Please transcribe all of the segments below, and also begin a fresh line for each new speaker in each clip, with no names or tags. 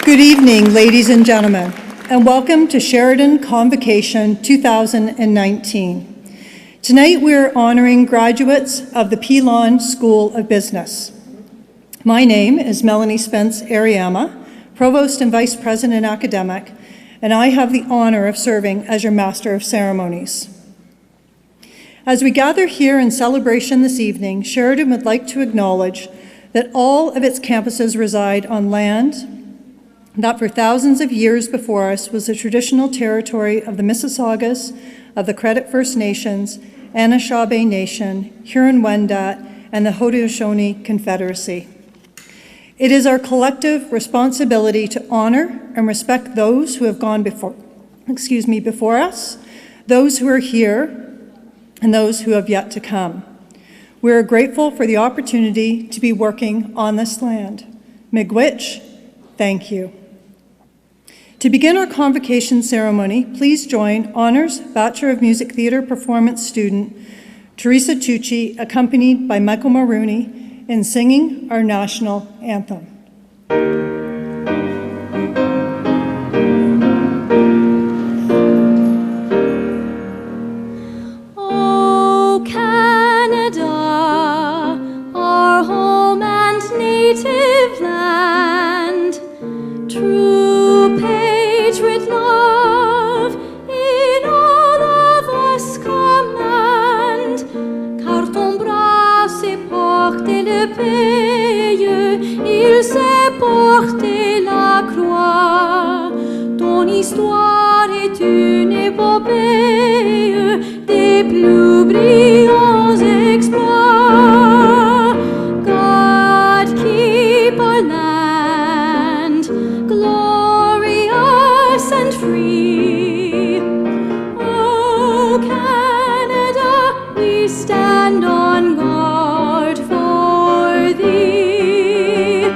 Good evening, ladies and gentlemen, and welcome to Sheridan Convocation 2019. Tonight we're honoring graduates of the Pilon School of Business. My name is Melanie Spence Ariyama, Provost and Vice President Academic, and I have the honor of serving as your Master of Ceremonies. As we gather here in celebration this evening, Sheridan would like to acknowledge that all of its campuses reside on land that for thousands of years before us was the traditional territory of the Mississaugas, of the Credit First Nations, Anishinaabe Nation, Huron-Wendat, and the Haudenosaunee Confederacy. It is our collective responsibility to honor and respect those who have gone before us, those who are here, and those who have yet to come. We are grateful for the opportunity to be working on this land. Miigwech, thank you. To begin our convocation ceremony, please join Honors Bachelor of Music Theatre Performance student Teresa Tucci, accompanied by Michael Mulrooney, in singing our national anthem.
Oh, Canada, our home and native land, true patriot love in all of us command, car ton bras s'est porté le pays, il s'est porté la croix, ton histoire est une épopée des plus brillants exploits. God keep our land glorious and free. Oh, Canada, we stand on guard for thee.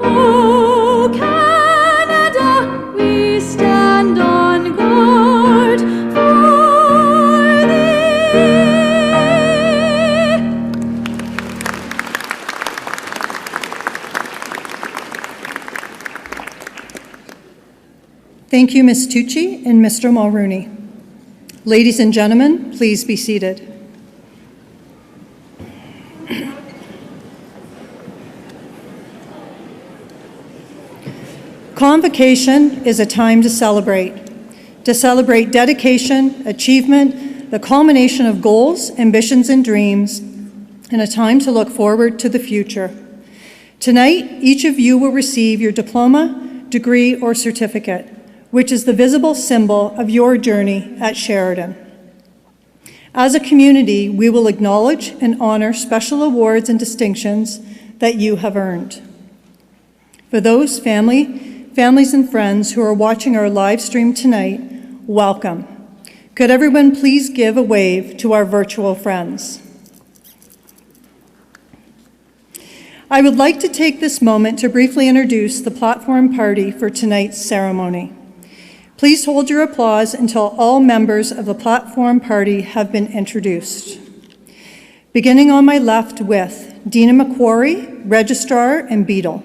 Oh, Canada, we stand on guard for thee.
Thank you, Ms. Tucci and Mr. Mulrooney. Ladies and gentlemen, please be seated. Convocation is a time to celebrate dedication, achievement, the culmination of goals, ambitions, and dreams, and a time to look forward to the future. Tonight, each of you will receive your diploma, degree, or certificate, which is the visible symbol of your journey at Sheridan. As a community, we will acknowledge and honor special awards and distinctions that you have earned. For those families and friends who are watching our live stream tonight, welcome. Could everyone please give a wave to our virtual friends? I would like to take this moment to briefly introduce the platform party for tonight's ceremony. Please hold your applause until all members of the platform party have been introduced. Beginning on my left with Dina McQuarrie, Registrar and Beadle.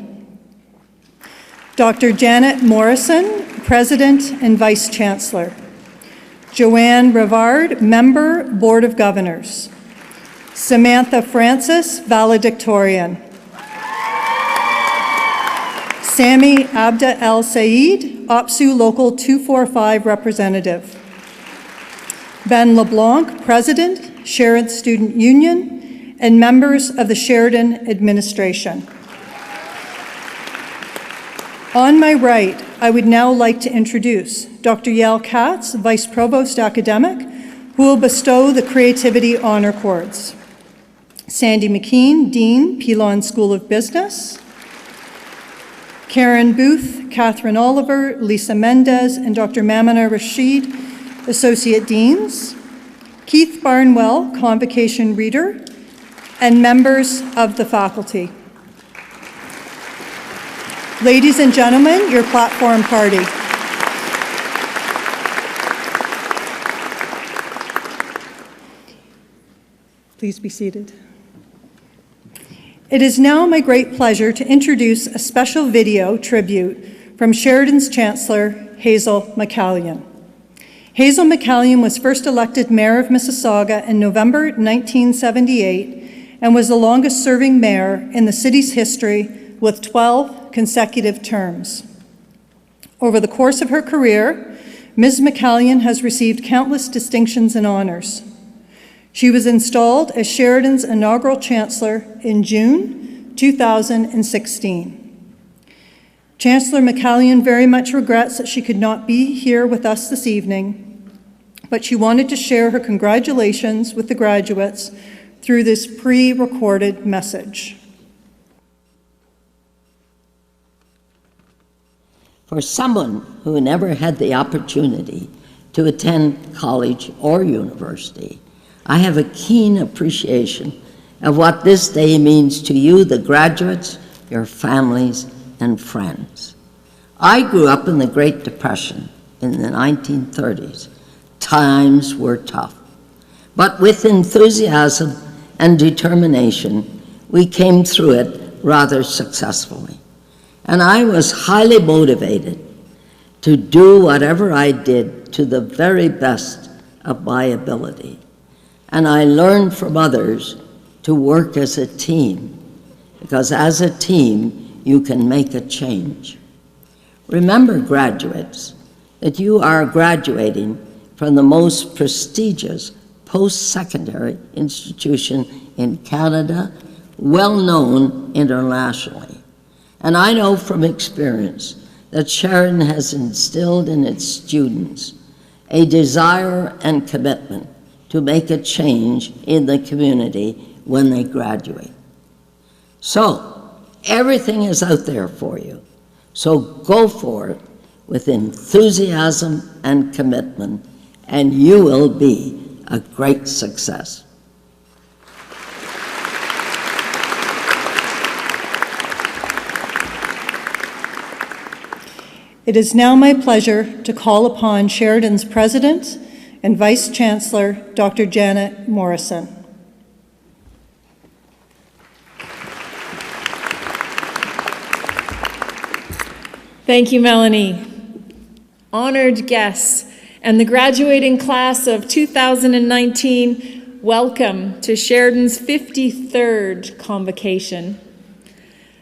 Dr. Janet Morrison, President and Vice Chancellor. Joanne Rivard, Member, Board of Governors. Samantha Francis, Valedictorian. Sami Abda El Said, OPSU Local 245 Representative. Ben LeBlanc, President, Sheridan Student Union, and members of the Sheridan Administration. On my right, I would now like to introduce Dr. Yael Katz, Vice Provost Academic, who will bestow the Creativity Honor Cords. Sandy McKean, Dean, Pilon School of Business. Karen Booth, Catherine Oliver, Lisa Mendez, and Dr. Mamina Rashid, Associate Deans. Keith Barnwell, Convocation Reader, and members of the faculty. Ladies and gentlemen, your platform party. Please be seated. It is now my great pleasure to introduce a special video tribute from Sheridan's Chancellor, Hazel McCallion. Hazel McCallion was first elected Mayor of Mississauga in November 1978 and was the longest-serving mayor in the city's history with 12 consecutive terms. Over the course of her career, Ms. McCallion has received countless distinctions and honors. She was installed as Sheridan's inaugural Chancellor in June 2016. Chancellor McCallion very much regrets that she could not be here with us this evening, but she wanted to share her congratulations with the graduates through this pre-recorded message.
For someone who never had the opportunity to attend college or university, I have a keen appreciation of what this day means to you, the graduates, your families, and friends. I grew up in the Great Depression in the 1930s. Times were tough, but with enthusiasm and determination, we came through it rather successfully. And I was highly motivated to do whatever I did to the very best of my ability. And I learned from others to work as a team, because as a team, you can make a change. Remember, graduates, that you are graduating from the most prestigious post-secondary institution in Canada, well known internationally. And I know from experience that Sheridan has instilled in its students a desire and commitment to make a change in the community when they graduate. So, everything is out there for you. So go for it with enthusiasm and commitment, and you will be a great success.
It is now my pleasure to call upon Sheridan's President and Vice Chancellor, Dr. Janet Morrison.
Thank you, Melanie. Honored guests and the graduating class of 2019, welcome to Sheridan's 53rd convocation.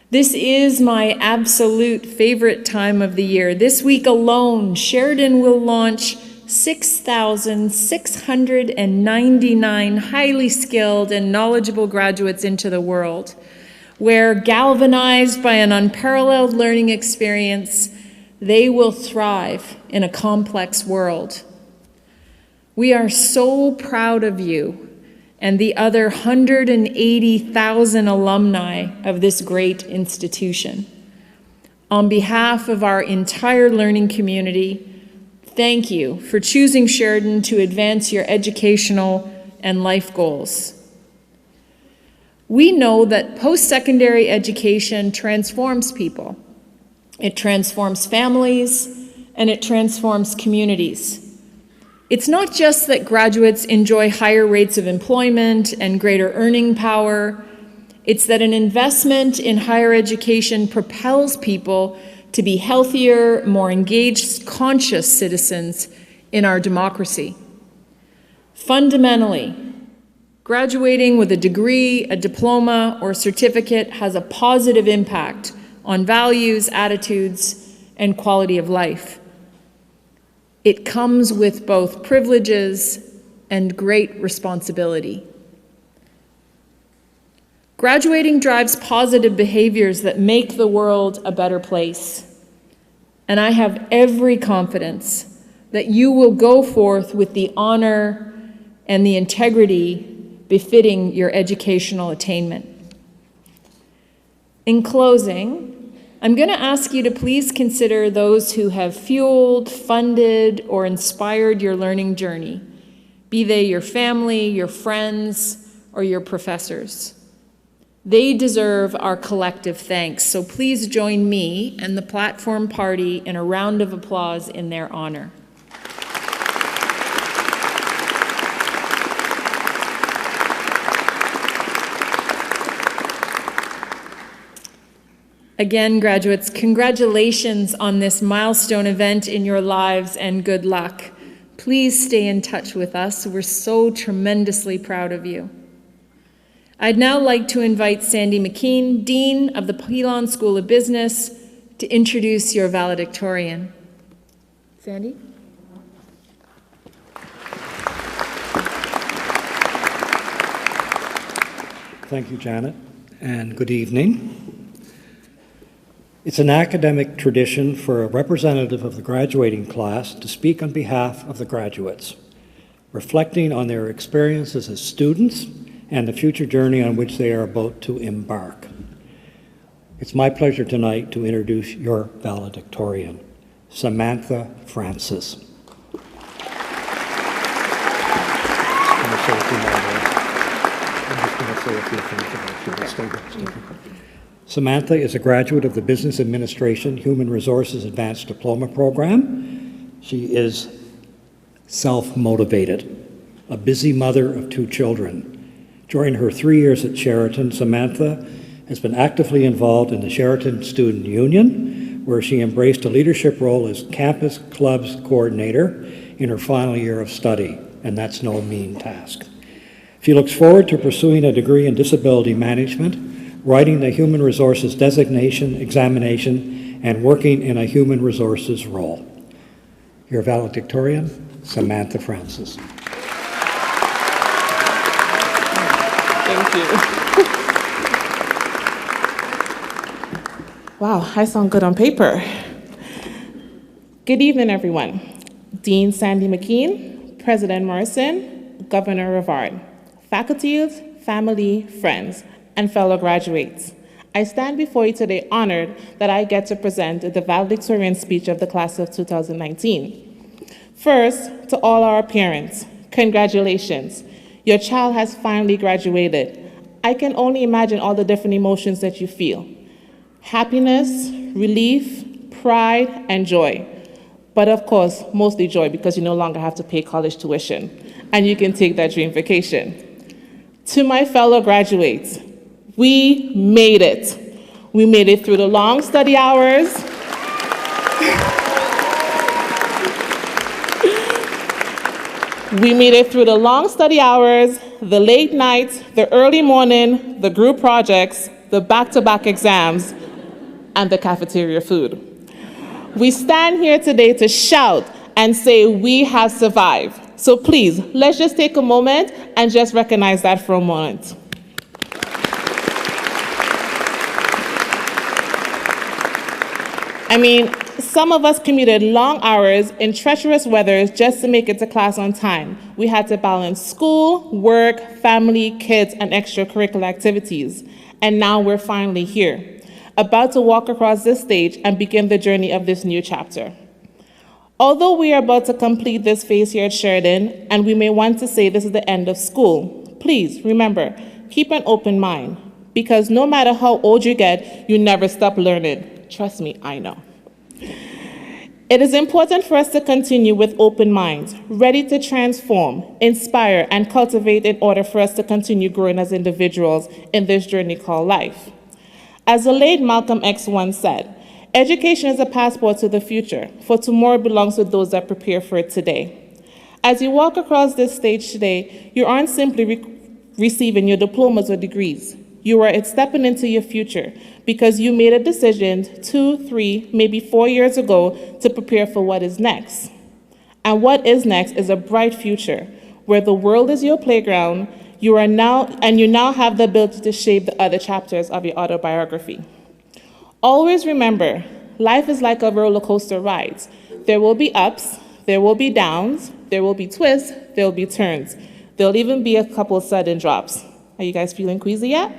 This is my absolute favorite time of the year. This week alone, Sheridan will launch 6,699 highly skilled and knowledgeable graduates into the world, where, galvanized by an unparalleled learning experience, they will thrive in a complex world. We are so proud of you and the other 180,000 alumni of this great institution. On behalf of our entire learning community, thank you for choosing Sheridan to advance your educational and life goals. We know that post-secondary education transforms people. It transforms families, and it transforms communities. It's not just that graduates enjoy higher rates of employment and greater earning power. It's that an investment in higher education propels people to be healthier, more engaged, conscious citizens in our democracy. Fundamentally, graduating with a degree, a diploma, or certificate has a positive impact on values, attitudes, and quality of life. It comes with both privileges and great responsibility. Graduating drives positive behaviors that make the world a better place. And I have every confidence that you will go forth with the honor and the integrity befitting your educational attainment. In closing, I'm going to ask you to please consider those who have fueled, funded, or inspired your learning journey, be they your family, your friends, or your professors. They deserve our collective thanks, so please join me and the Platform Party in a round of applause in their honor. Again, graduates, congratulations on this milestone event in your lives and good luck. Please stay in touch with us. We're so tremendously proud of you. I'd now like to invite Sandy McKean, Dean of the Pilon School of Business, to introduce your valedictorian. Sandy?
Thank you, Janet, and good evening. It's an academic tradition for a representative of the graduating class to speak on behalf of the graduates, reflecting on their experiences as students and the future journey on which they are about to embark. It's my pleasure tonight to introduce your valedictorian, Samantha Francis. Samantha is a graduate of the Business Administration Human Resources Advanced Diploma Program. She is self-motivated, a busy mother of 2 children. During her 3 years at Sheraton, Samantha has been actively involved in the Sheraton Student Union, where she embraced a leadership role as campus clubs coordinator in her final year of study, and that's no mean task. She looks forward to pursuing a degree in disability management, writing the human resources designation examination, and working in a human resources role. Your valedictorian, Samantha Francis.
Thank you. Wow, I sound good on paper. Good evening, everyone. Dean Sandy McKean, President Morrison, Governor Rivard, faculties, family, friends, and fellow graduates. I stand before you today honored that I get to present the valedictorian speech of the class of 2019. First, to all our parents, congratulations. Your child has finally graduated. I can only imagine all the different emotions that you feel. Happiness, relief, pride, and joy. But of course, mostly joy because you no longer have to pay college tuition and you can take that dream vacation. To my fellow graduates, we made it. We made it through the long study hours. We made it through the long study hours, the late nights, the early morning, the group projects, the back-to-back exams, and the cafeteria food. We stand here today to shout and say we have survived. So please, let's just take a moment and just recognize that for a moment. I mean, some of us commuted long hours in treacherous weather just to make it to class on time. We had to balance school, work, family, kids, and extracurricular activities. And now we're finally here, about to walk across this stage and begin the journey of this new chapter. Although we are about to complete this phase here at Sheridan, and we may want to say this is the end of school, please remember, keep an open mind, because no matter how old you get, you never stop learning. Trust me, I know. It is important for us to continue with open minds, ready to transform, inspire, and cultivate in order for us to continue growing as individuals in this journey called life. As the late Malcolm X once said, education is a passport to the future, for tomorrow belongs to those that prepare for it today. As you walk across this stage today, you aren't simply receiving your diplomas or degrees. You are stepping into your future because you made a decision 2, 3, maybe 4 years ago to prepare for what is next. And what is next is a bright future where the world is your playground. You now have the ability to shape the other chapters of your autobiography. Always remember, life is like a roller coaster ride. There will be ups, there will be downs, there will be twists, there will be turns. There'll even be a couple of sudden drops. Are you guys feeling queasy yet?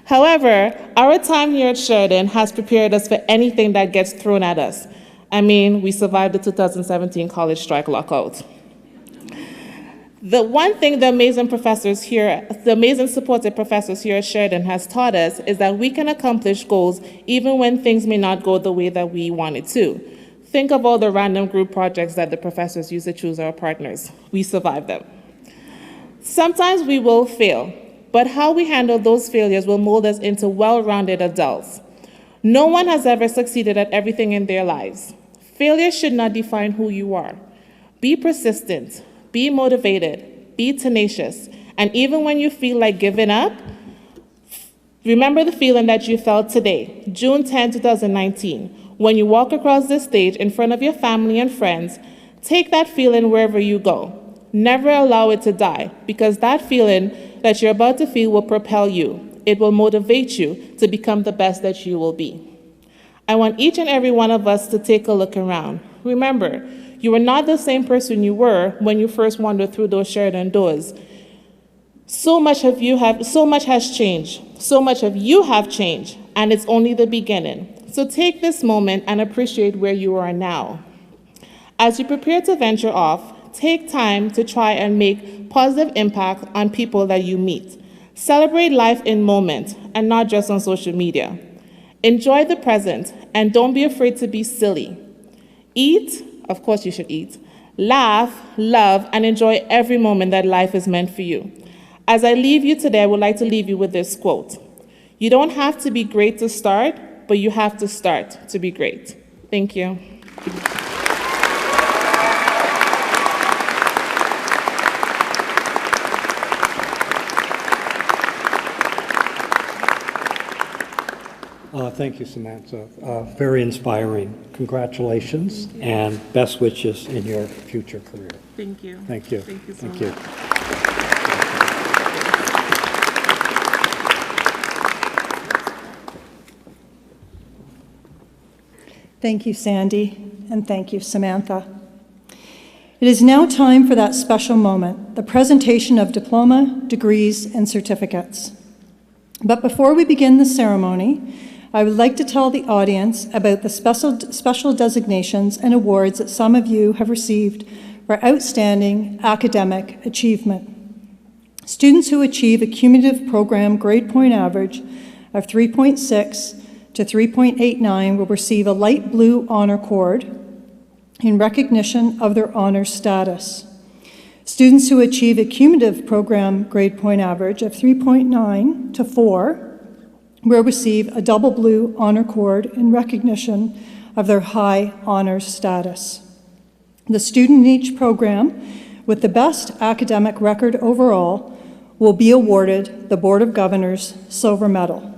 However, our time here at Sheridan has prepared us for anything that gets thrown at us. I mean, we survived the 2017 college strike lockout. The one thing the amazing supported professors here at Sheridan has taught us is that we can accomplish goals even when things may not go the way that we wanted to. Think of all the random group projects that the professors use to choose our partners. We survived them. Sometimes we will fail, but how we handle those failures will mold us into well-rounded adults. No one has ever succeeded at everything in their lives. Failure should not define who you are. Be persistent, be motivated, be tenacious, and even when you feel like giving up, remember the feeling that you felt today, June 10, 2019, when you walk across the stage in front of your family and friends. Take that feeling wherever you go. Never allow it to die, because that feeling that you're about to feel will propel you. It will motivate you to become the best that you will be. I want each and every one of us to take a look around. Remember, you are not the same person you were when you first wandered through those Sheridan doors. So much has changed. So much of you have changed, and it's only the beginning. So take this moment and appreciate where you are now. As you prepare to venture off, take time to try and make positive impact on people that you meet. Celebrate life in moment and not just on social media. Enjoy the present and don't be afraid to be silly. Eat, of course you should eat, laugh, love, and enjoy every moment that life is meant for you. As I leave you today, I would like to leave you with this quote. You don't have to be great to start, but you have to start to be great. Thank you.
Thank you, Samantha. Very inspiring. Congratulations and best wishes in your future career.
Thank you.
Thank you.
Thank you so
Thank
much.
you.
Thank you, Sandy, and thank you, Samantha. It is now time for that special moment, the presentation of diploma, degrees, and certificates. But before we begin the ceremony, I would like to tell the audience about the special designations and awards that some of you have received for outstanding academic achievement. Students who achieve a cumulative program grade point average of 3.6 to 3.89 will receive a light blue honor cord in recognition of their honor status. Students who achieve a cumulative program grade point average of 3.9 to 4 will receive a double blue honor cord in recognition of their high honors status. The student in each program with the best academic record overall will be awarded the Board of Governors Silver Medal.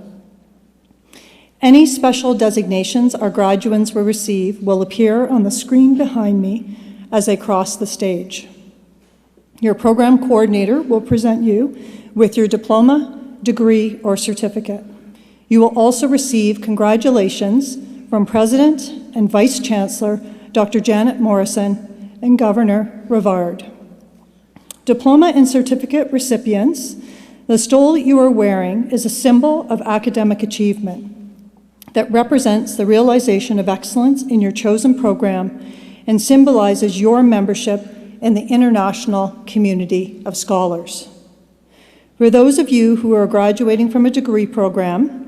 Any special designations our graduates will receive will appear on the screen behind me as they cross the stage. Your program coordinator will present you with your diploma, degree, or certificate. You will also receive congratulations from President and Vice Chancellor Dr. Janet Morrison and Governor Rivard. Diploma and certificate recipients, the stole you are wearing is a symbol of academic achievement that represents the realization of excellence in your chosen program and symbolizes your membership in the international community of scholars. For those of you who are graduating from a degree program,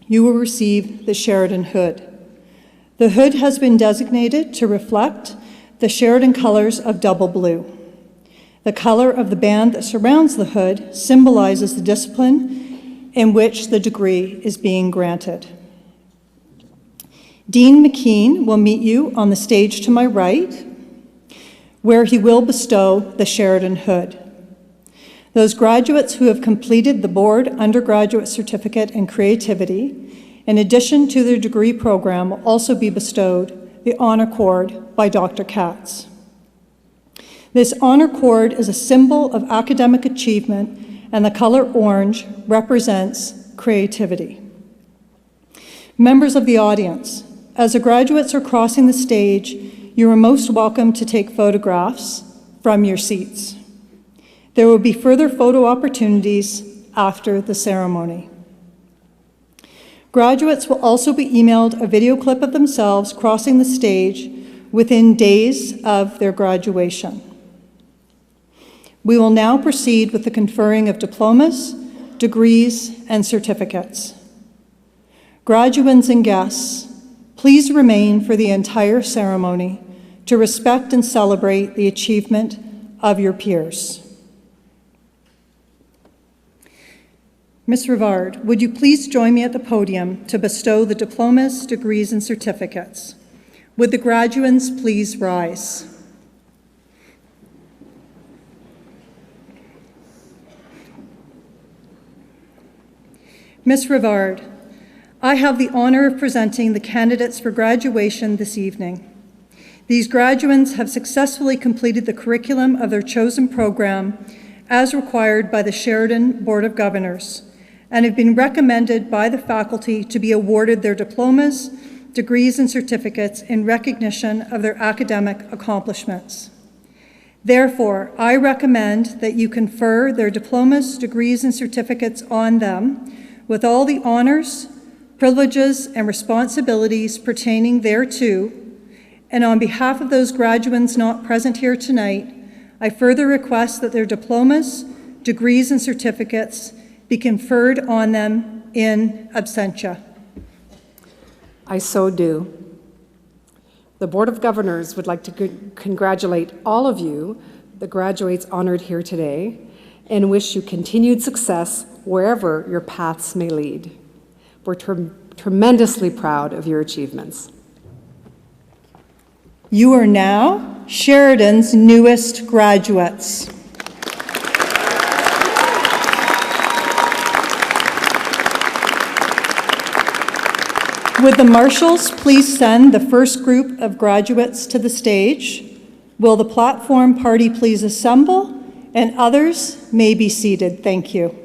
you will receive the Sheridan Hood. The hood has been designated to reflect the Sheridan colors of double blue. The color of the band that surrounds the hood symbolizes the discipline in which the degree is being granted. Dean McKean will meet you on the stage to my right, where he will bestow the Sheridan Hood. Those graduates who have completed the board undergraduate certificate in creativity, in addition to their degree program, will also be bestowed the honor cord by Dr. Katz. This honor cord is a symbol of academic achievement, and the color orange represents creativity. Members of the audience, as the graduates are crossing the stage, you are most welcome to take photographs from your seats. There will be further photo opportunities after the ceremony. Graduates will also be emailed a video clip of themselves crossing the stage within days of their graduation. We will now proceed with the conferring of diplomas, degrees, and certificates. Graduands and guests, please remain for the entire ceremony to respect and celebrate the achievement of your peers. Ms. Rivard, would you please join me at the podium to bestow the diplomas, degrees, and certificates? Would the graduands please rise? Ms. Rivard, I have the honor of presenting the candidates for graduation this evening. These graduands have successfully completed the curriculum of their chosen program as required by the Sheridan Board of Governors and have been recommended by the faculty to be awarded their diplomas, degrees, and certificates in recognition of their academic accomplishments. Therefore, I recommend that you confer their diplomas, degrees, and certificates on them with all the honors, privileges, and responsibilities pertaining thereto. And on behalf of those graduands not present here tonight, I further request that their diplomas, degrees, and certificates be conferred on them in absentia.
I so do. The Board of Governors would like to congratulate all of you, the graduates honored here today, and wish you continued success wherever your paths may lead. We're tremendously proud of your achievements.
You are now Sheridan's newest graduates. Would the marshals please send the first group of graduates to the stage? Will the platform party please assemble? And others may be seated. Thank you.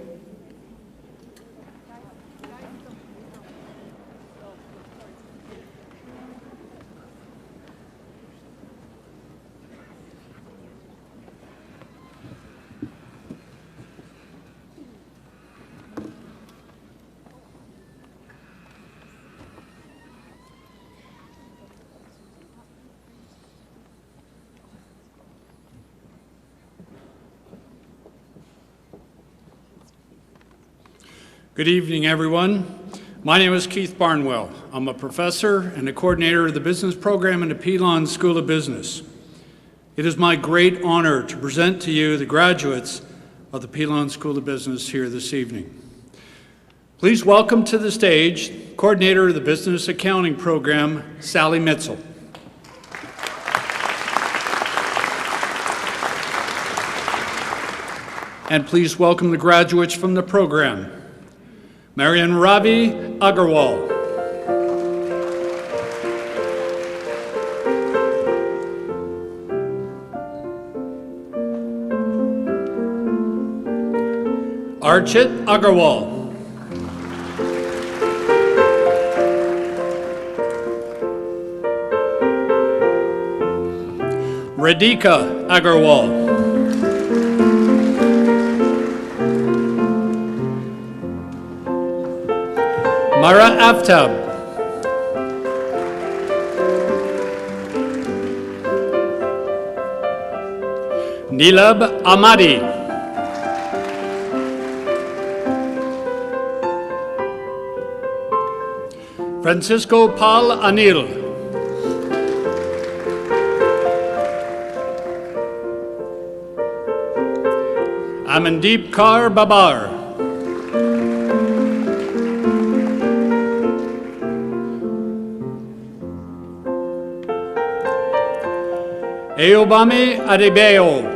Good evening, everyone. My name is Keith Barnwell. I'm a professor and a coordinator of the business program in the Pilon School of Business. It is my great honor to present to you the graduates of the Pilon School of Business here this evening. Please welcome to the stage coordinator of the business accounting program, Sally Mitzel. And please welcome the graduates from the program. Marian Ravi Agarwal. Archit Agarwal. Radhika Agarwal. Mara Aftab. Nilab Ahmadi. Francisco Paul Anil. Amandeep Kaur Babar. Ayobami Adebayo.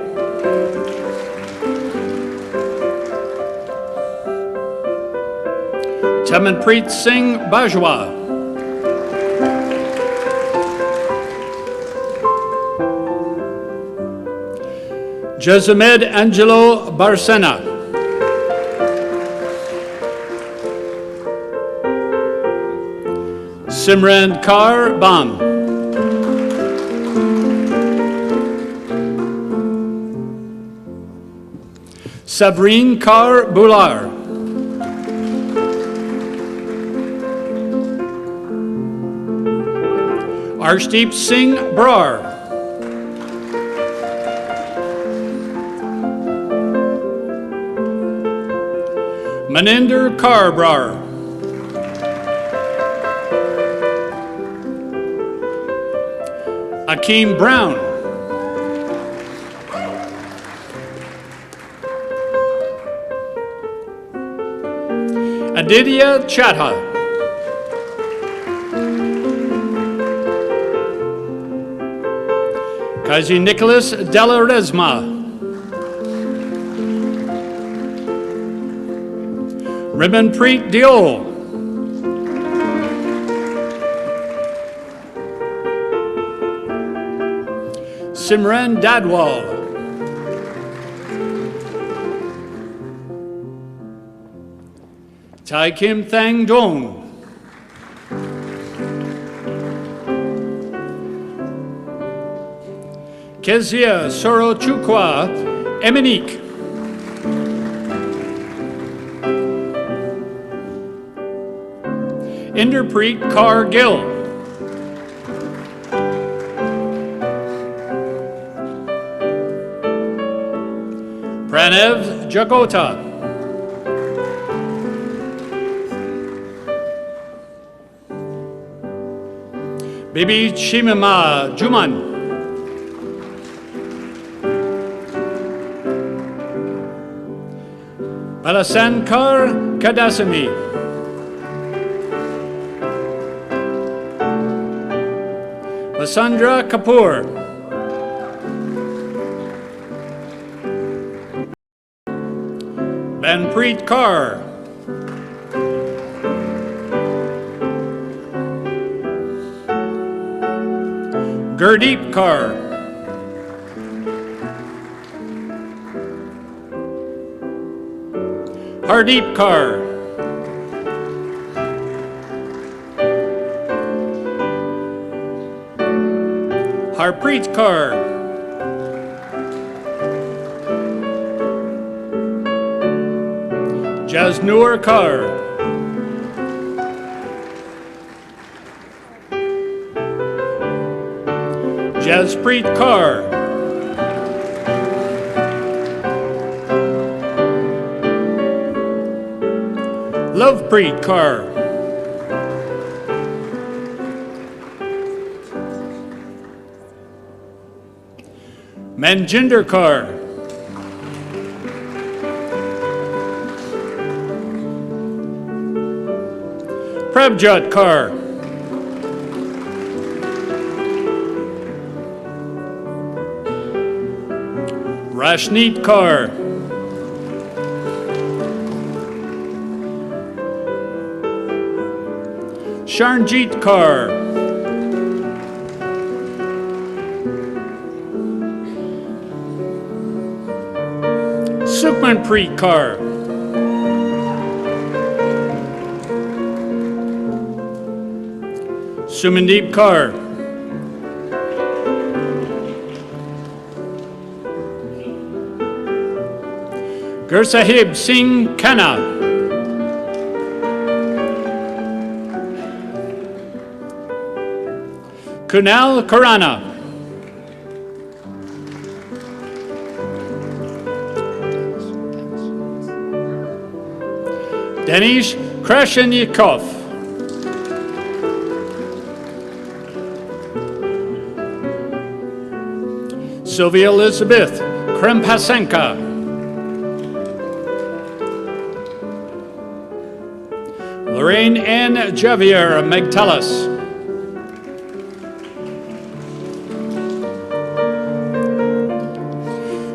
Chamanpreet Singh Bajwa. Jazamed Angelo Barsena. Simran Kaur Bam. Sabreen Kaur Bular. Arshdeep Singh Brar. Maninder Kaur Brar. Akeem Brown. Yedidia Chatha. Kaji Nicholas Della Resma. Rimanpreet Diol. Simran Dadwal. Tai Kim Thang Dong. Kezia Soro Chukwa Eminik. Inderpreet Kaur Gill. Pranav Jagota. Bibi Chimama Juman. Balasankar Kadasami. Vasandra Kapoor. Banpreet Kaur. Gurdeep Kaur. Hardeep Kaur. Harpreet Kaur. Jasnoor Kaur. Jaspreet Kaur. Lovepreet Kaur. Manjinder Kaur. Prabjot Kaur. Rashneet Kaur. Sharnjeet Kaur. Sukhmanpreet Kaur. Sumandeep Kaur. Gursahib Singh Khanna. Kunal Khurana. Denish Krashenikov. Sylvia Elizabeth Krempasenka. Lorraine Ann Javier Megtalis.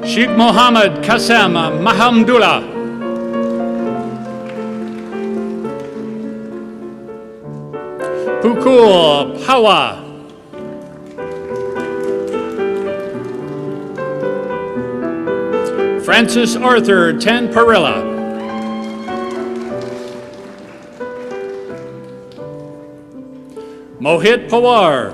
Sheikh Mohammed Kasem Mahamdullah. Pukul Pawa. Francis Arthur Tanparilla. Mohit Pawar.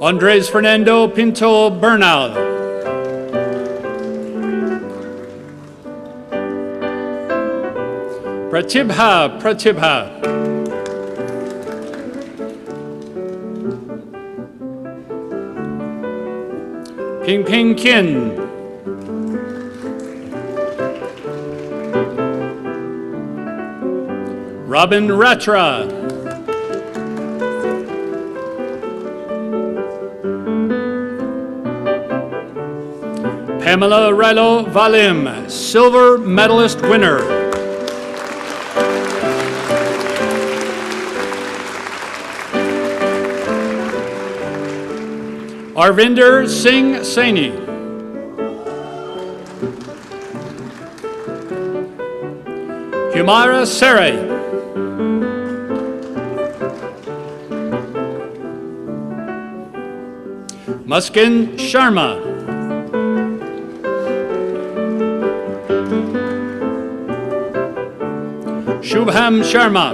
Andres Fernando Pinto Bernal. Pratibha. Ping Kin. Robin Ratra. Pamela Rilo Valim, silver medalist winner. Arvinder Singh Saini. Humara Saray. Muskin Sharma. Shubham Sharma.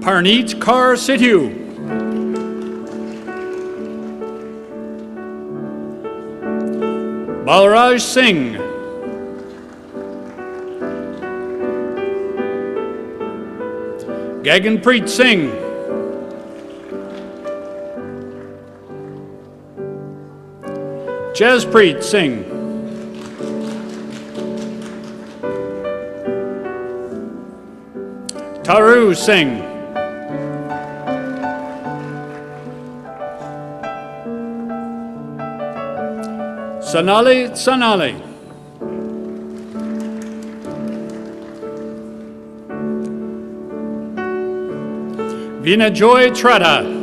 Parneet Kaur Sidhu. Balraj Singh. Gaganpreet Singh. Jaspreet Singh. Taru Singh. Sonali Sonali. Vinajoy Trata.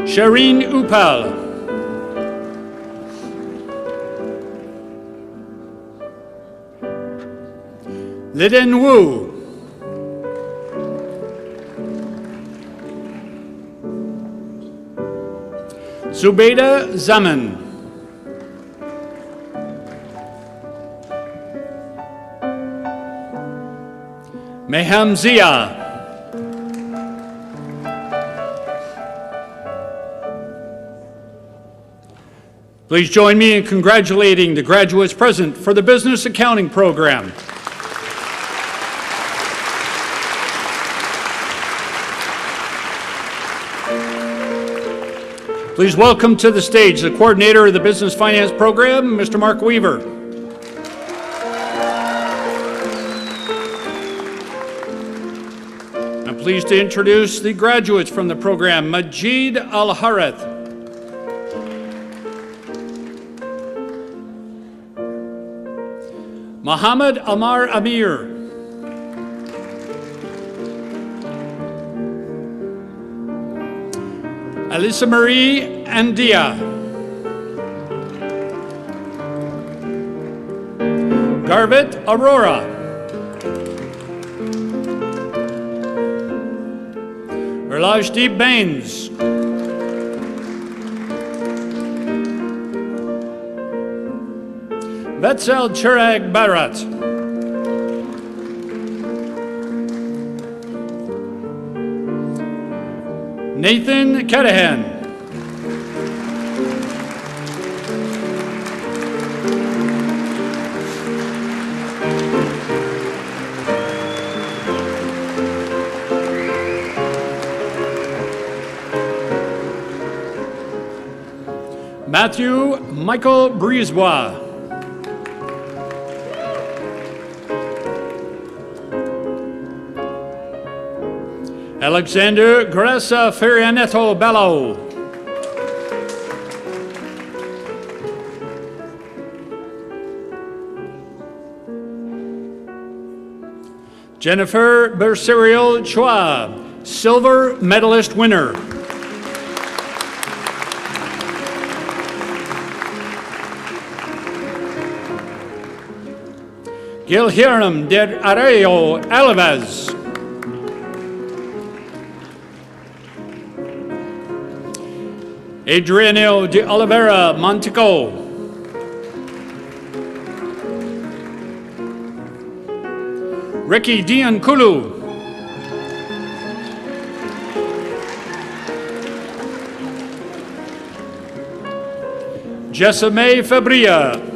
Shireen Upal. Liden Wu. Zubaida Zaman. Meham Zia. Please join me in congratulating the graduates present for the Business Accounting Program. Please welcome to the stage the coordinator of the Business Finance Program, Mr. Mark Weaver. I'm pleased to introduce the graduates from the program, Majid Al-Harith, Muhammad Amar Amir, Alisa Marie Andia, Garvit Aurora, Erlajdeep Baines, Vetzel Chirag Bharat, Nathan Katahan, Matthew Michael Brisebois, Alexander Gressa Ferianeto Bello, Jennifer Berserial Chua, silver medalist winner. Gilherme de Arroyo Alves, Adriano de Oliveira Montico, Ricky Diankulu, Jessame Fabria,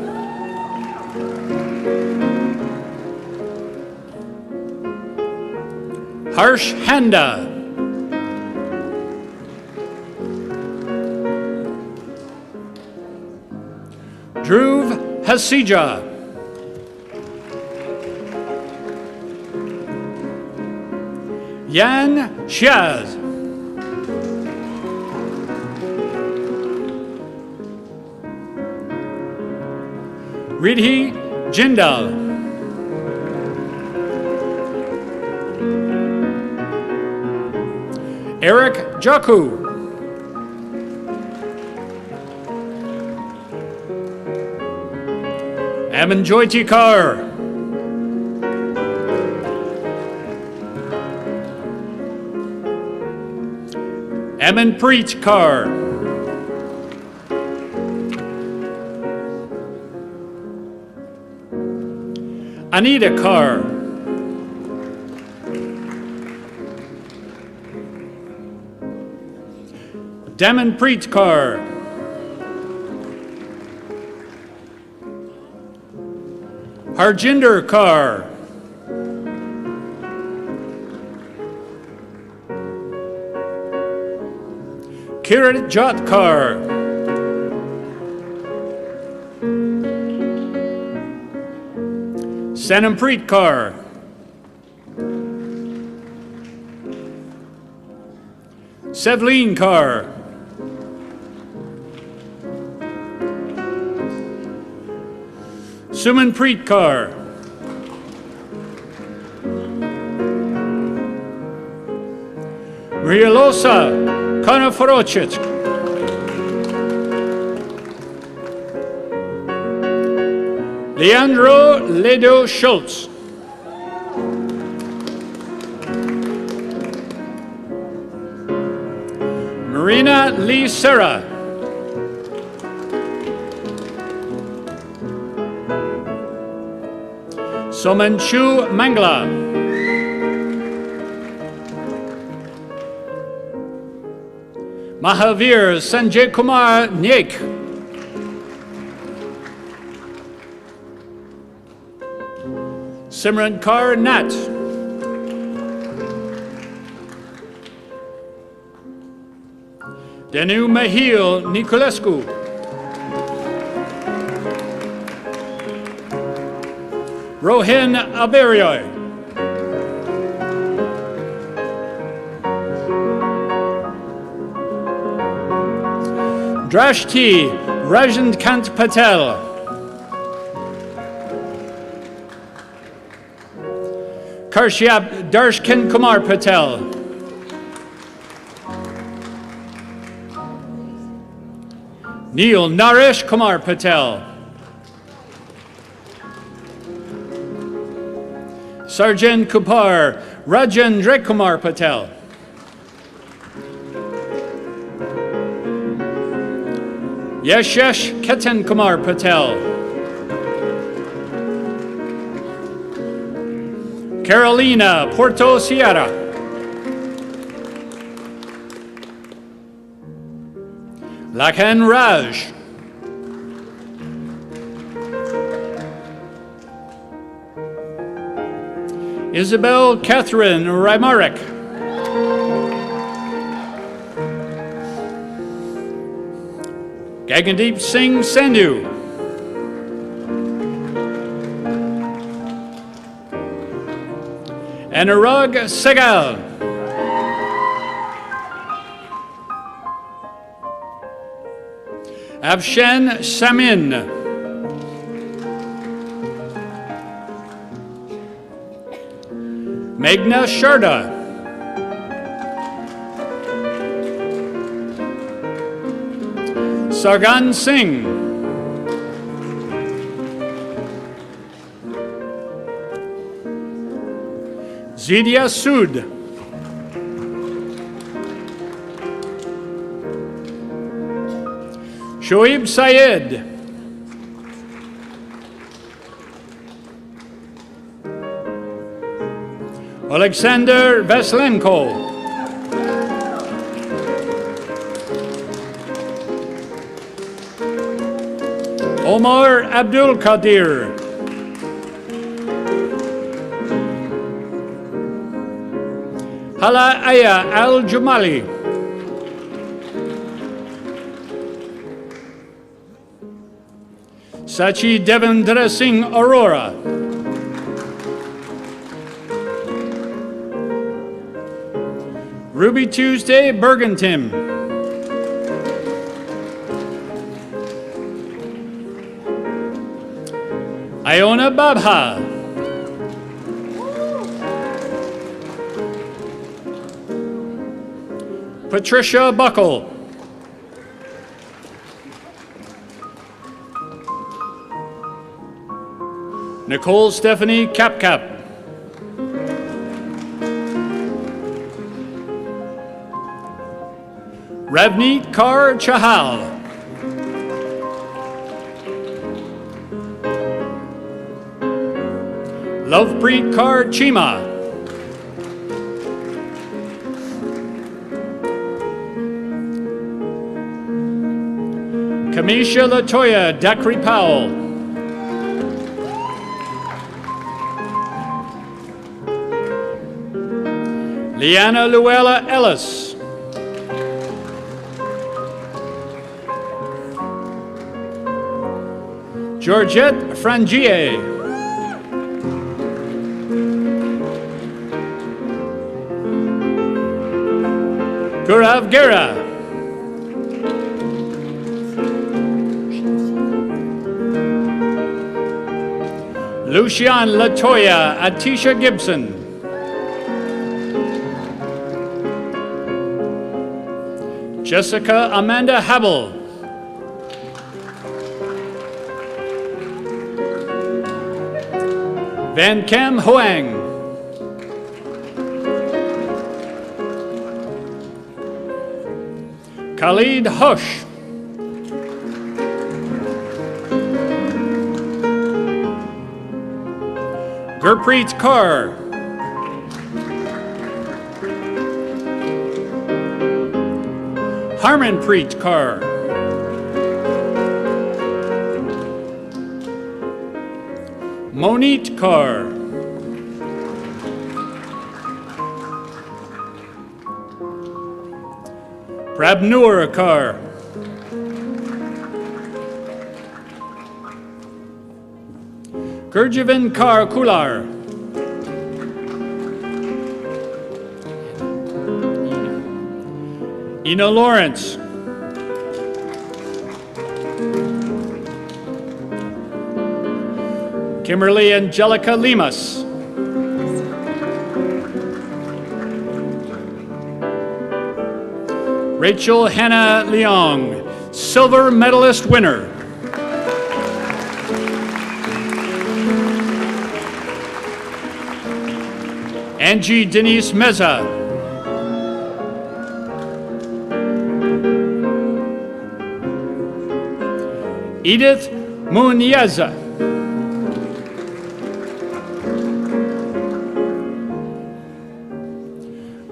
Harsh Handa, Dhruv Hasija, Yan Shiaz. Ridhi Jindal. Eric Jaku. Amanjoti Kaur. Amanpreet Kaur. Anita Kaur. Damanpreet Kaur. Harjinder Kaur. Kirat Jot Kaur. Sanampreet Kaur. Sevleen Kaur. Sumanpreet Kaur. Marialosa Kanaforochit. Leandro Ledo Schultz. Marina Lee Serra. Somanchu Mangla. Mahavir Sanjay Kumar Nyek. Simran Kaur Nat. Danu Mahil Niculescu. Rohin Aberioy. Drashti Rajandkant Patel. Karshyap Darshkin Kumar Patel. Neil Naresh Kumar Patel. Sarjan Kupar Rajendra Kumar Patel. Yashesh Ketan Kumar Patel. Carolina Porto Sierra. Lakhan Raj. Isabel Catherine Rymarek. Gagandeep Singh Sandhu. Anurag Segal. Avshan Samin. Meghna Sharda. Sargan Singh. Zidia Sood. Shoaib Syed. Alexander Veslenko. Omar Abdul Qadir. Hala Aya Al Jumali. Sachi Devendra Singh Aurora. Ruby Tuesday Bergentim. Iona Babha. Patricia Buckle. Nicole Stephanie Kapkap. Ravneet Kaur Chahal. Lovepreet Kaur Chima. Kamisha Latoya Dakri Powell. Liana Luella Ellis. Georgette Frangier. Gaurav Gera. Lucian Latoya Atisha Gibson. Jessica Amanda Habel. Van Kem Hoang. Khalid Hush. Gurpreet Kaur. Harmanpreet Kaur. Moneet Kaur. Prabnur Kaur. Gurjivin Kaur Kular. Ina Lawrence. Kimberly Angelica Limas. Rachel Hannah Leong, silver medalist winner. Angie Denise Meza. Edith Munieza.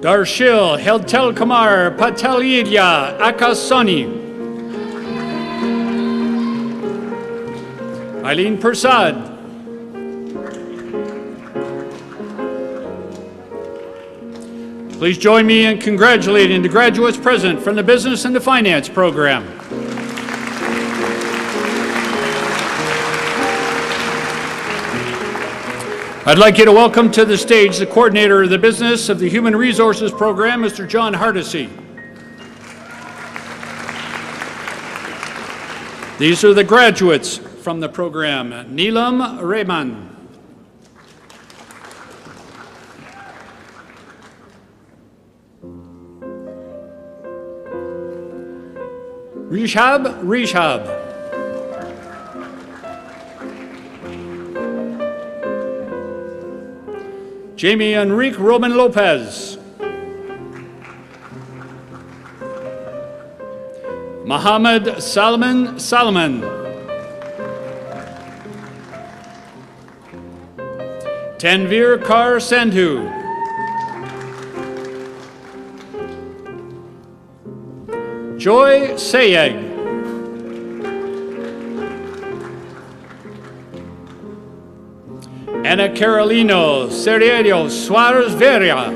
Darshil Heltel Kumar Patalidya Akasoni. Eileen Persad. Please join me in congratulating the graduates present from the Business and the Finance program. I'd like you to welcome to the stage the coordinator of the Business of the Human Resources program, Mr. John Hardesty. These are the graduates from the program. Neelam Rehman. Rishab. Jamie Enrique Roman Lopez. Mohammed Salman Salman. Tanvir Kaur Sandhu. Joy Sayeg. Ana Carolino Sergio Suarez Veria.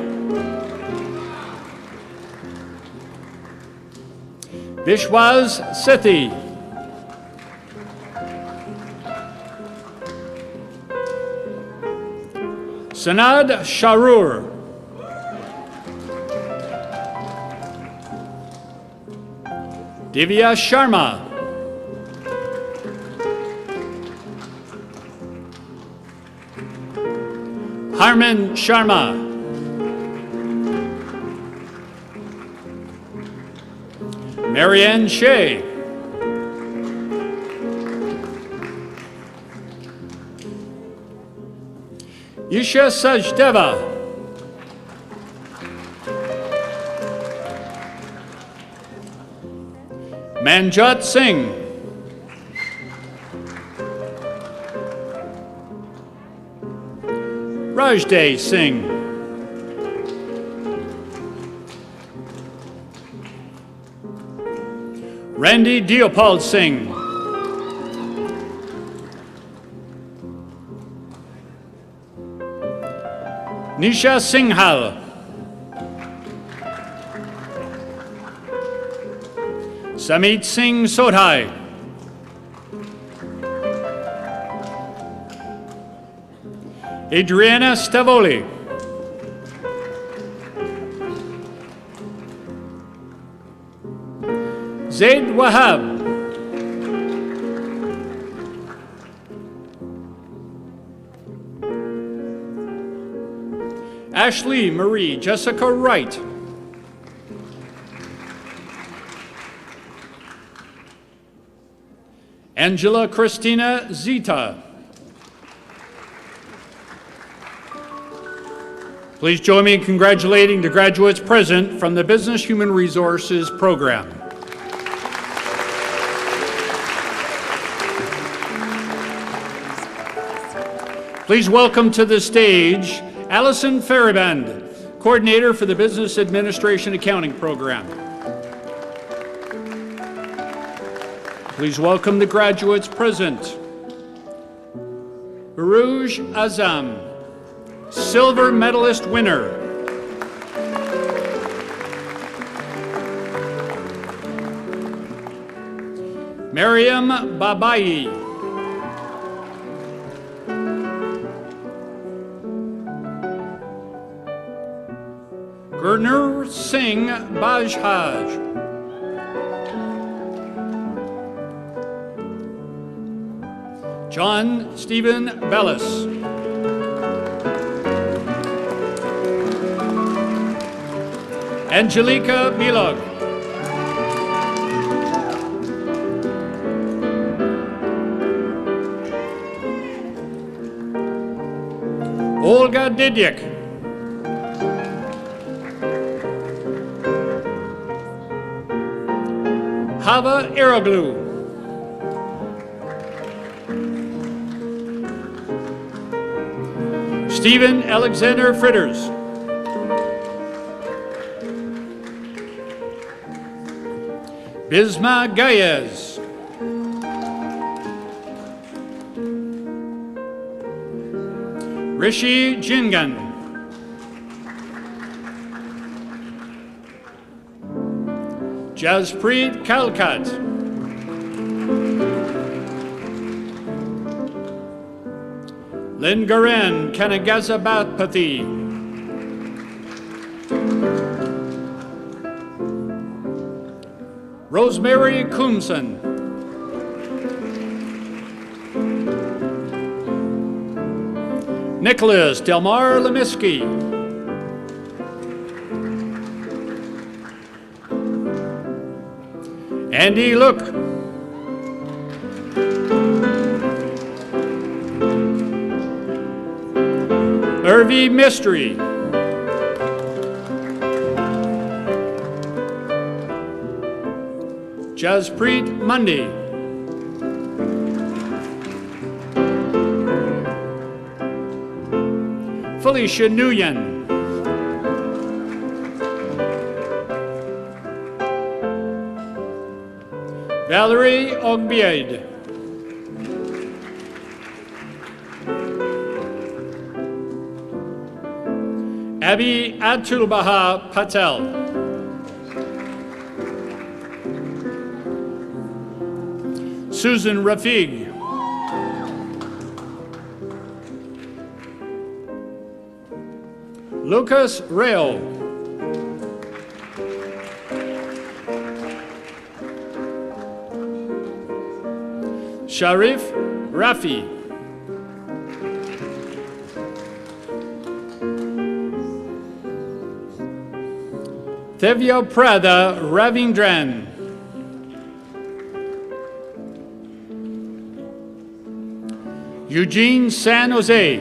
Vishwas Sethi. Sanad Sharur. Divya Sharma. Harman Sharma. Marianne Shea. Isha Sajdeva. Manjot Singh. Rajday Singh. Randy Deopal Singh. Nisha Singhal. Samit Singh Sodhai. Adriana Stavoli. Zaid Wahab. Ashley Marie Jessica Wright. Angela Christina Zita. Please join me in congratulating the graduates present from the Business Human Resources program. Please welcome to the stage Allison Faraband, coordinator for the Business Administration Accounting program. Please welcome the graduates present. Barouj Azam, silver medalist winner. Mariam Babai. Gurnur Singh Bajhaj. John Stephen Bellis. Angelica Milog. Olga Didyk. Hava Aroglu. Stephen Alexander Fritters. Bisma Gayez. Rishi Jingan. Jaspreet Kalkat. Lingaren Kanagazabatpathy. Rosemary Kumson. Nicholas Delmar Lemiski. Andy Look. Irvi Mystery. Jaspreet Mundy. Felicia Nguyen. Valerie Ogbied. Abhi Atulbaha Patel. Susan Rafiq. Lucas Rail. Sharif Rafi. Tevya Prada Ravindran. Eugene San Jose.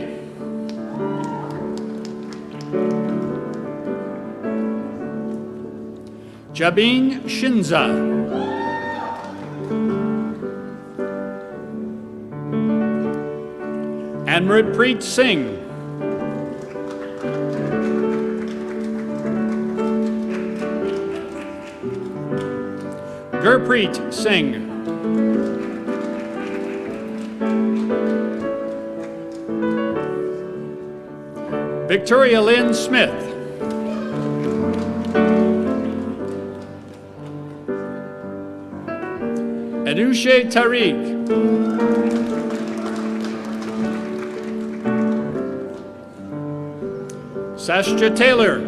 Jabin Shinza. Amritpreet Singh. Gurpreet Singh. Victoria Lynn Smith. Anushe Tariq. Sasha Taylor.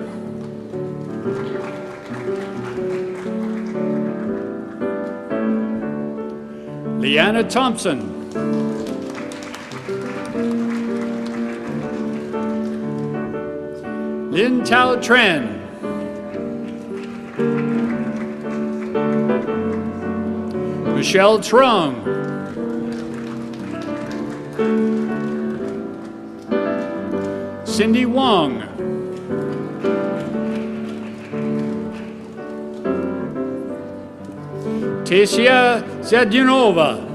Leanna Thompson. Lin Tao Tran. Michelle Trong. Cindy Wong. Tasia Zadunova.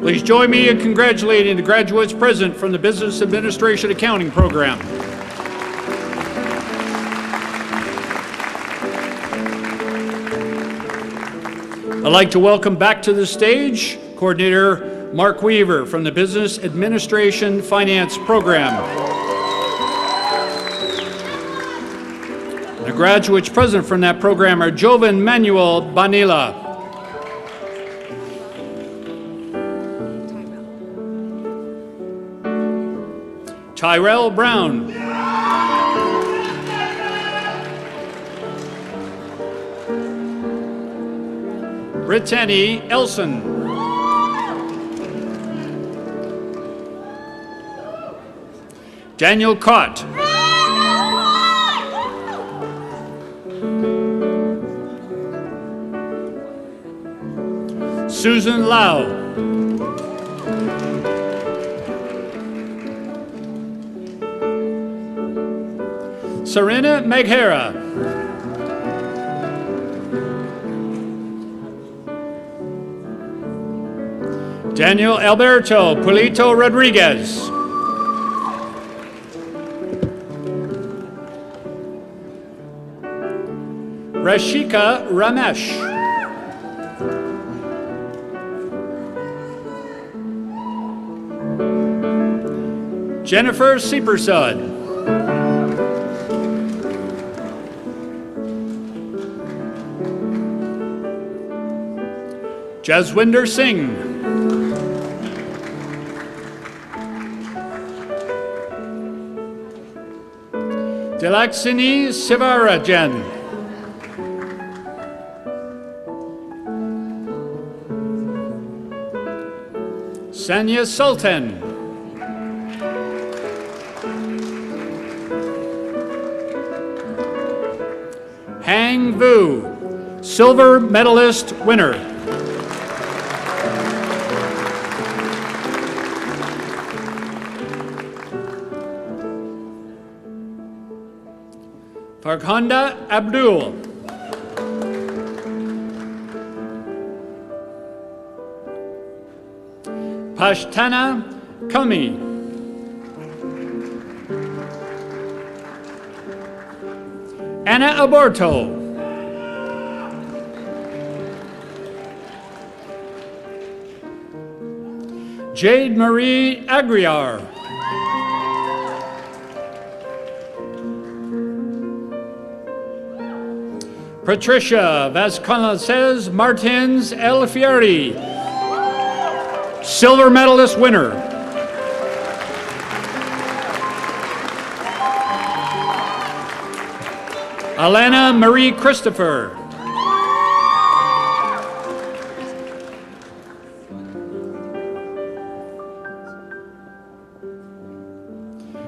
Please join me in congratulating the graduates present from the Business Administration Accounting Program. I'd like to welcome back to the stage Coordinator Mark Weaver from the Business Administration Finance Program. The graduates present from that program are Jovan Manuel Banila, Tyrell Brown, Brittany Elson, Daniel Cott, Susan Lau, Serena Meghera, Daniel Alberto Pulito Rodriguez, Rashika Ramesh, Jennifer Seepersod, Jaswinder Singh, Dilaksini Sivarajan, Sanya Sultan, Hang Vu, silver medalist winner. Farkhanda Abdul, Pashtana Kami, Anna Aborto, Jade Marie Agriar, Patricia Vasconcelos Martins El Fieri, silver medalist winner. Alana Marie Christopher,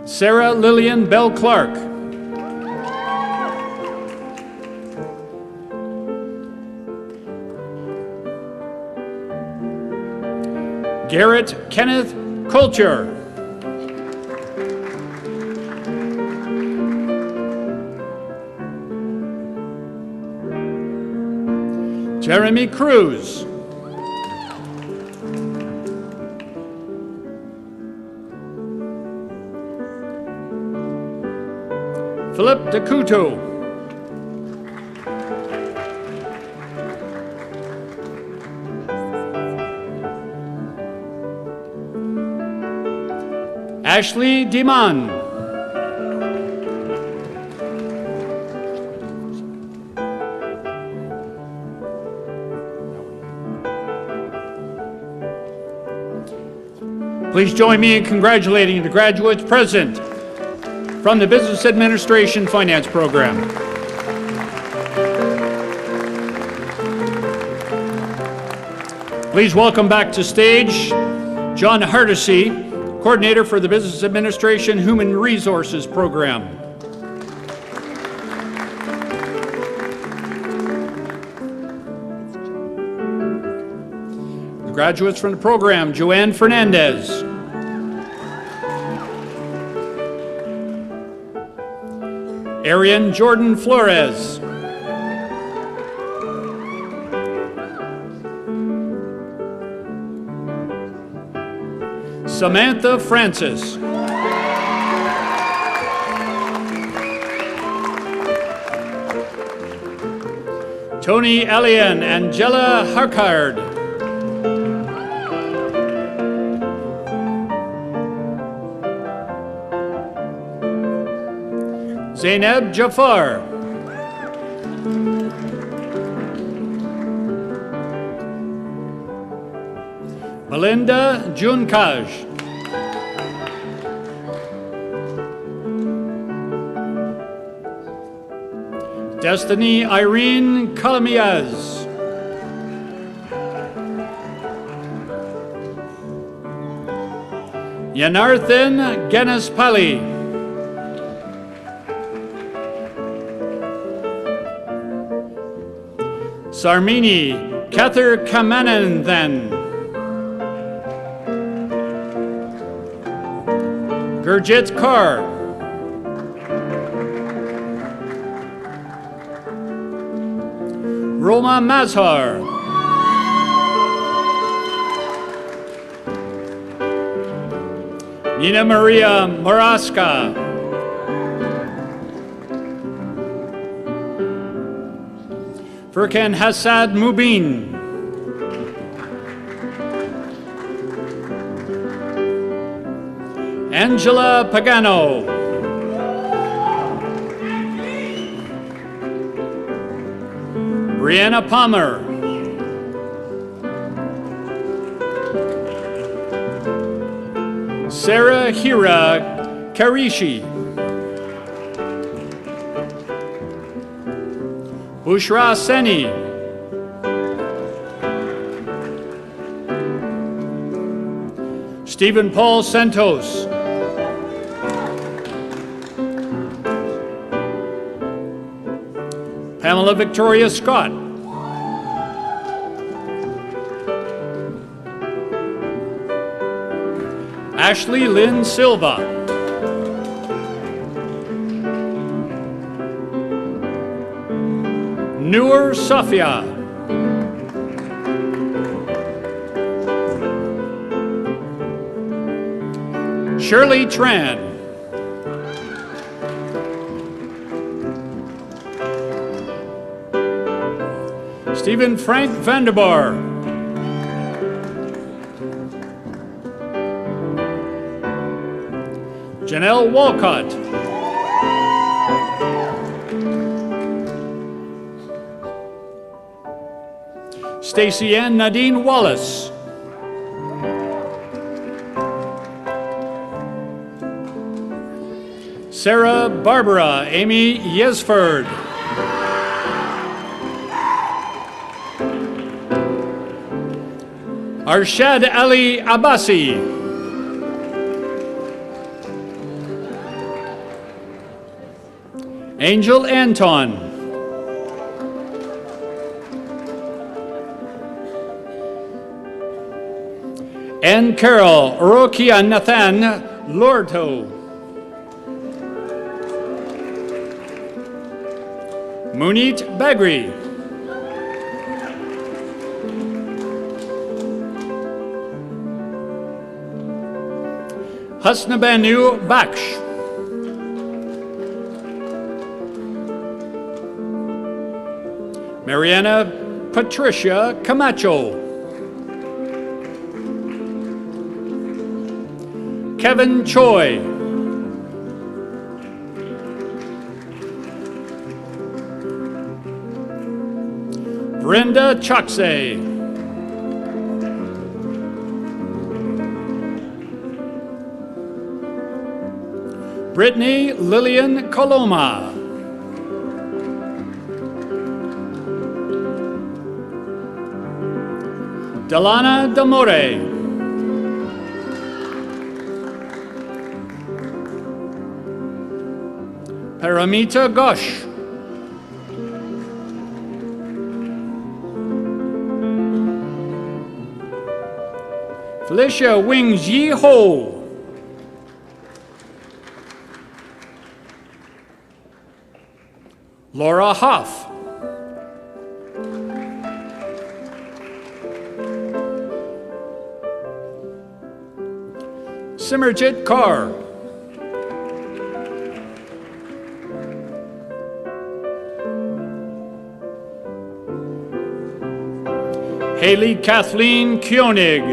Sarah Lillian Bell Clark. Garrett Kenneth Coulter. Jeremy Cruz. Philip DeCuto. Ashley Diman. Please join me in congratulating the graduates present from the Business Administration Finance Program. Please welcome back to stage John Hardesty, Coordinator for the Business Administration Human Resources Program. The graduates from the program, Joanne Fernandez. Arian Jordan Flores. Samantha Francis. Tony Elian, Angela Harkard. Zainab Jafar. Melinda Junkaj. Destiny Irene Kalamiaz. Yanarthan Ganaspali. Sarmini Kathir Kamananthan. Gurjit Kaur. Roma Mazhar. Nina Maria Moraska. Furkan Hassad Mubin. Angela Pagano. Brianna Palmer. Sarah Hira Karishi. Bushra Seni. Stephen Paul Santos. Pamela Victoria Scott. Ashley Lynn Silva. Noor Safia. Shirley Tran. Stephen Frank Vanderbar. Janelle Walcott. Stacey Ann Nadine Wallace. Sarah Barbara Amy Yesford. Arshad Ali Abbasi. Angel Anton. Ann Carol Orokia Nathan Lorto. Munit Bagri. Husnabanu Baksh. Mariana Patricia Camacho. Kevin Choi. Brenda Chokse. Brittany Lillian Coloma. Delana Damore. Paramita Ghosh. Felicia Wings Yi Ho. Laura Huff. Simerjit Kaur. Haley Kathleen Koenig,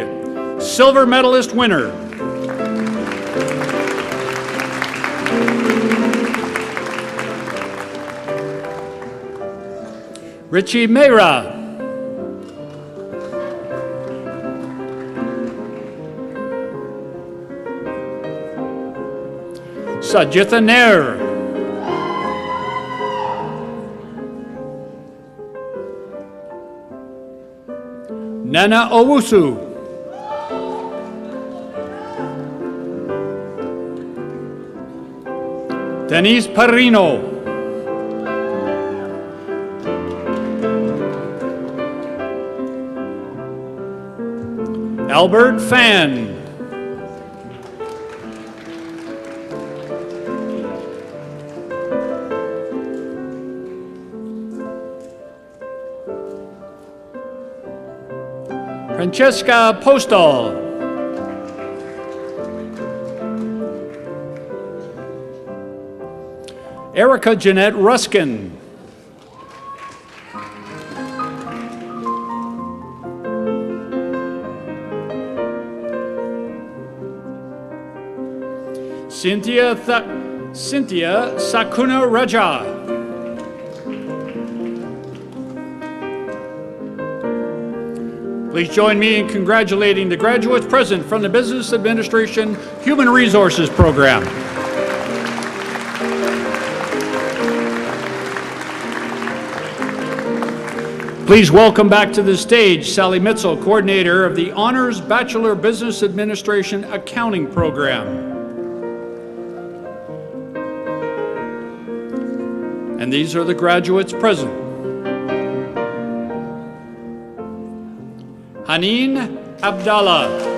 silver medalist winner. Richie Mehra. Sajitha Nair. Nana Owusu. Denise Parino. Albert Fan. Francesca Postal. Erica Jeanette Ruskin. Cynthia Sakuna Raja. Please join me in congratulating the graduates present from the Business Administration Human Resources Program. Please welcome back to the stage Sally Mitzel, coordinator of the Honors Bachelor Business Administration Accounting Program. And these are the graduates present. Haneen Abdallah.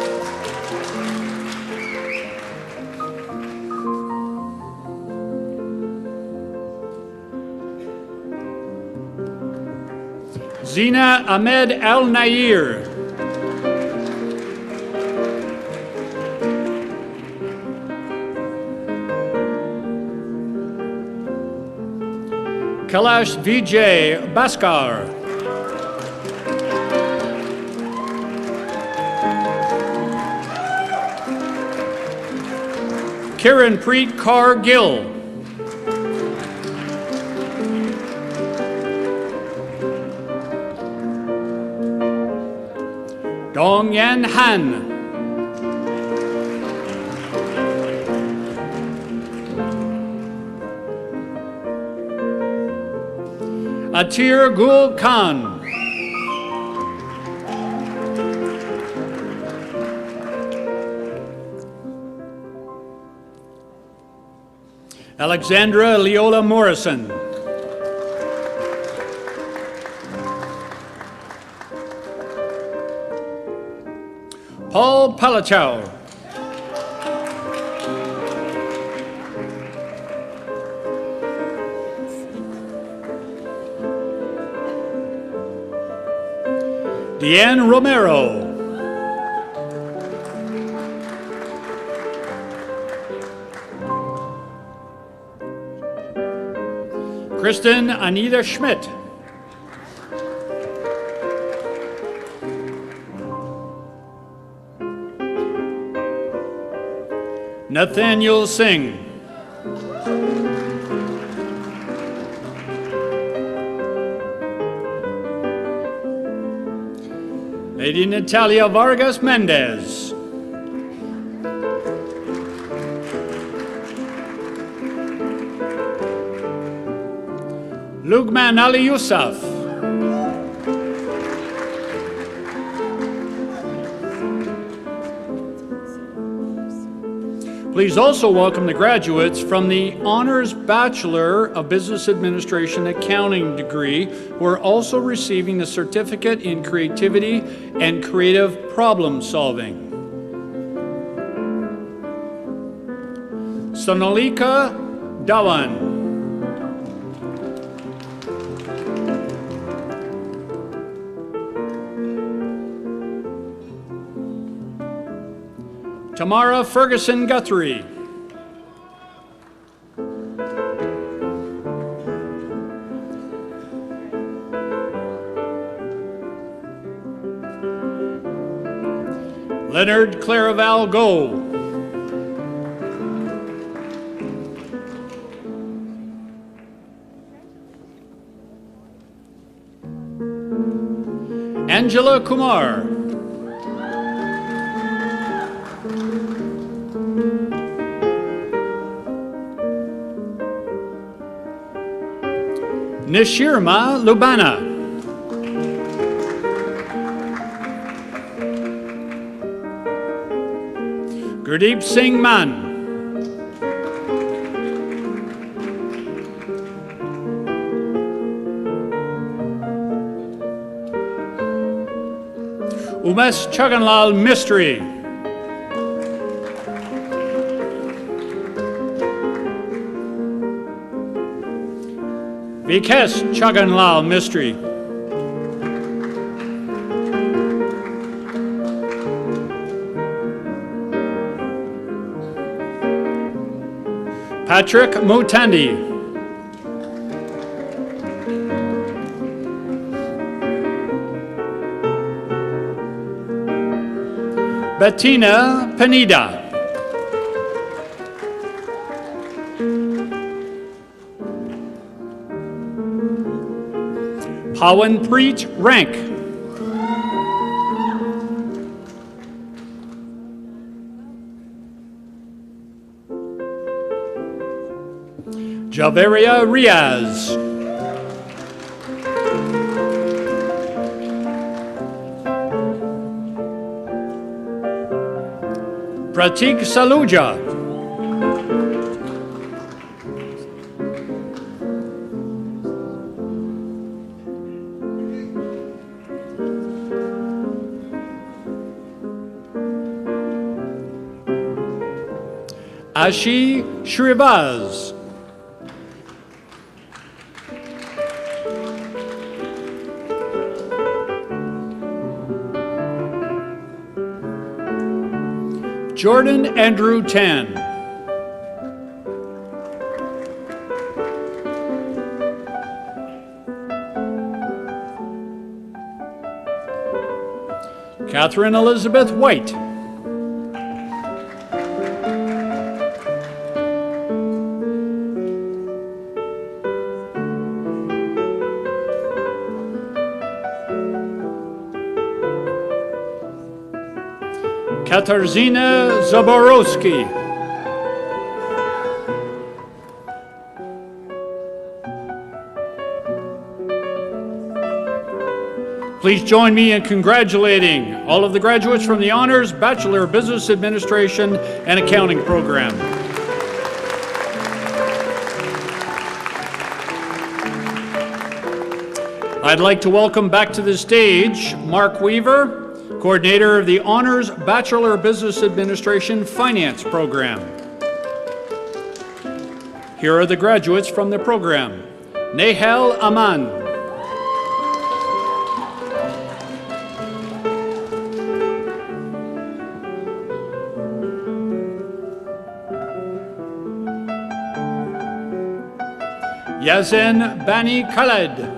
Zina Ahmed Al Nair. Kailash Vijay Bhaskar. Kiran Preet Kaur Gill. Dong Yan Han. Atir Gul Khan. Alexandra Leola Morrison. Paul Palachow. Deanne Romero. Kristen Anita Schmidt. Nathaniel Singh. Lady Natalia Vargas Mendez. Lugman Ali Yousaf. Please also welcome the graduates from the Honors Bachelor of Business Administration Accounting degree who are also receiving the Certificate in Creativity and Creative Problem Solving. Sonalika Dhawan. Tamara Ferguson Guthrie. Leonard Claraval Go. Angela Kumar. Nishirma Lubana. Gurdeep Singh Man. Umesh Chaganlal Mistry. Vikesh Chaganlal Mistry. Patrick Mutandi. Bettina Penida. Pawanpreet Rank. Javeria Riaz. Pratik Saluja. Ashi Shrivaz. Jordan Andrew Tan. Catherine Elizabeth White. Katarzyna Zaborowski. Please join me in congratulating all of the graduates from the Honors Bachelor of Business Administration and Accounting program. I'd like to welcome back to the stage Mark Weaver, coordinator of the Honors Bachelor of Business Administration Finance program. Here are the graduates from the program. Nehal Aman. Yazen Bani Khaled.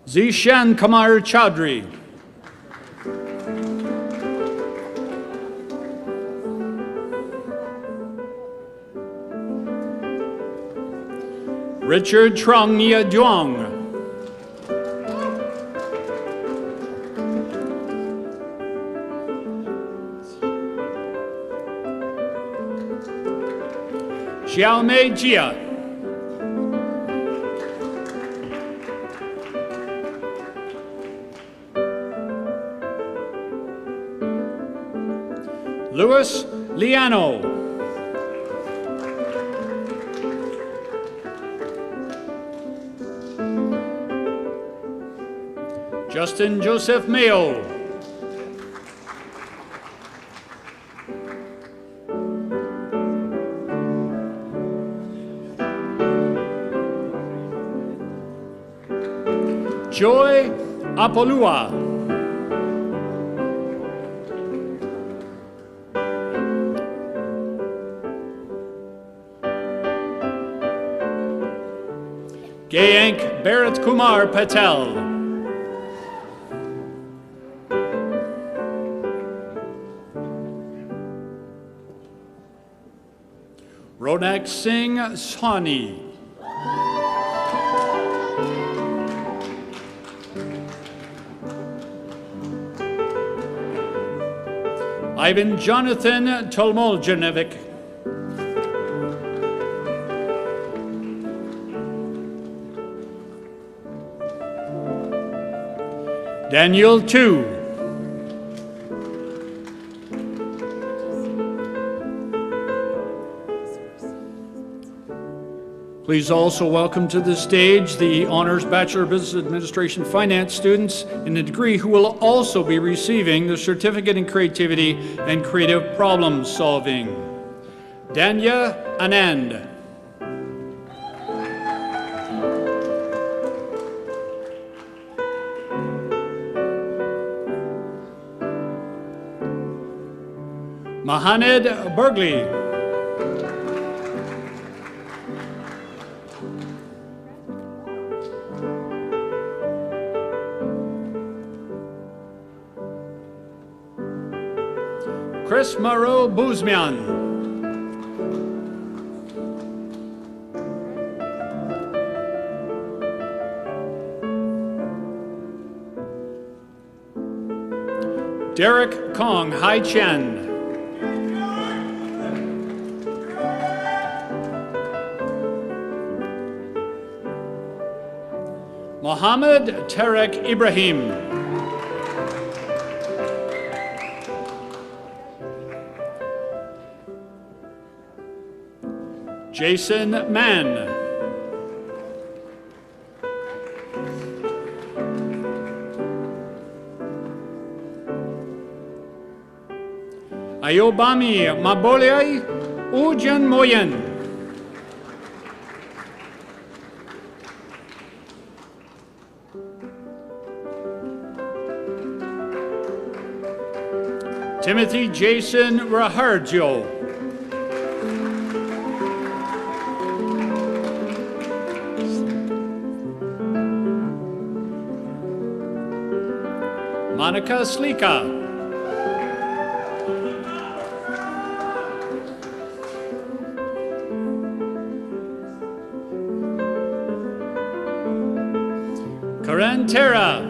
Zishan Kamar Chaudhry. Richard Trong Nia Duong. Xiaomei Jia. Louis Liano. Justin Joseph Mayo. Joy Apolua. Gayank Bharat Kumar Patel. Ronak Singh Sawhney. Ivan Jonathan Tolmoljanevic. Daniel Tu. Please also welcome to the stage the Honors Bachelor of Business Administration Finance students in the degree who will also be receiving the Certificate in Creativity and Creative Problem Solving. Danya Anand. Mahaned Burgley. Chris Maro Buzmian. Derek Kong Hai Chen. Mohammed Tarek Ibrahim. Jason Mann. Ayobami Mabolei Ujan Moyen. Timothy Jason Raharjo. Monica Slika. Karen Terra.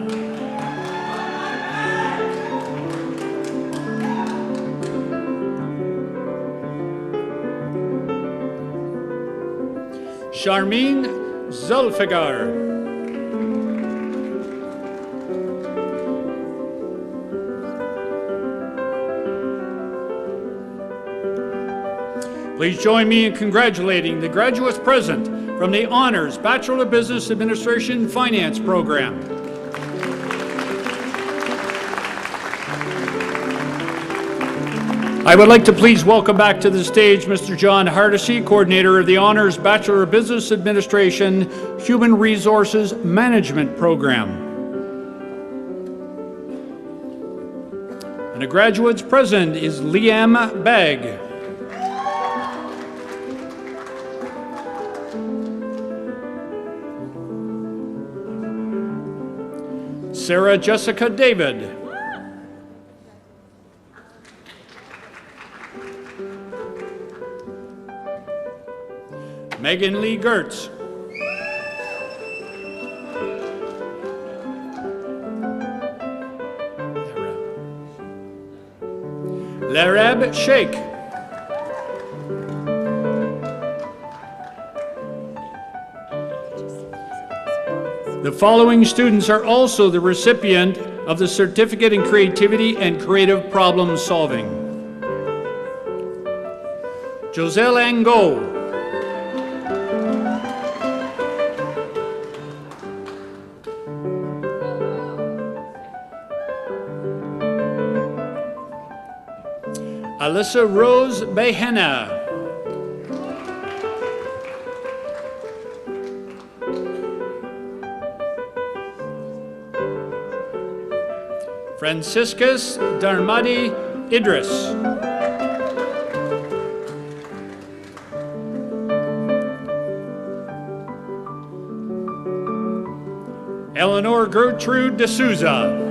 Charmine Zulfigar. Please join me in congratulating the graduates present from the Honors Bachelor of Business Administration Finance program. I would like to please welcome back to the stage Mr. John Hardesty, coordinator of the Honors Bachelor of Business Administration Human Resources Management program. And the graduates present is Liam Bagg. Sarah Jessica David. Megan Lee Gertz. Larab Sheikh. The following students are also the recipient of the Certificate in Creativity and Creative Problem Solving. Joselle Angot. Alyssa Rose Behena. Franciscus Darmadi Idris. Eleanor Gertrude D'Souza.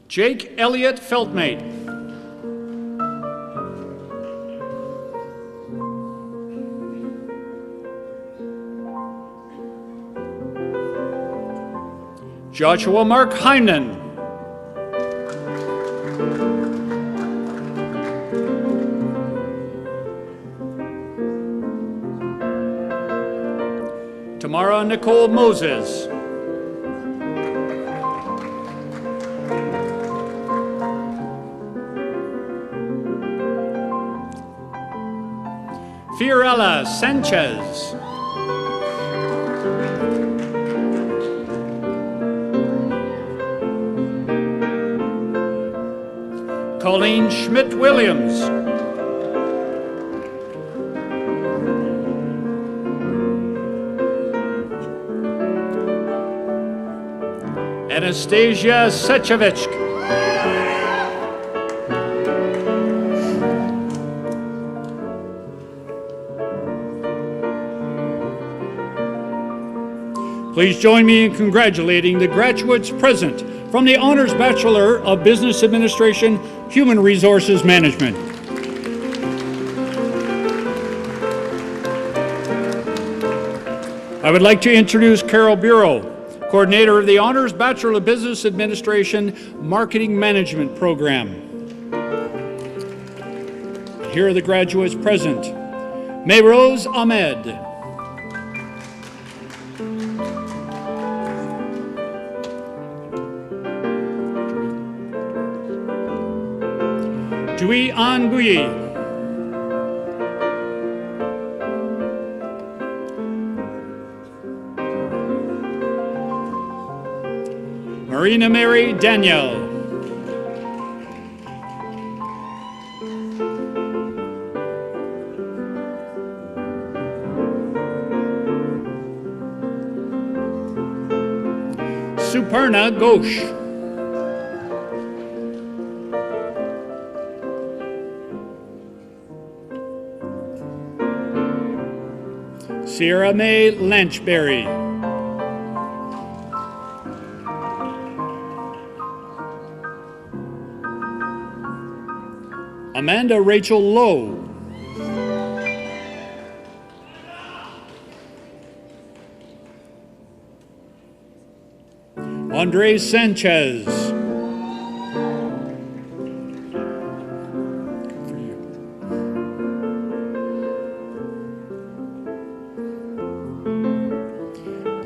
Jake Elliott Feltmate. Joshua Mark Heinen. Tamara Nicole Moses. Fiorella Sanchez. Colleen Schmidt-Williams. Anastasia Sechevich. Please join me in congratulating the graduates present from the Honors Bachelor of Business Administration, Human Resources Management. I would like to introduce Carol Bureau, coordinator of the Honors Bachelor of Business Administration Marketing Management program. Here are the graduates present. Mayrose Ahmed. Jui An Bui. Marina Mary Danielle. Suparna Ghosh. Sierra Mae Lanchberry. Amanda Rachel Lowe. Andre Sanchez.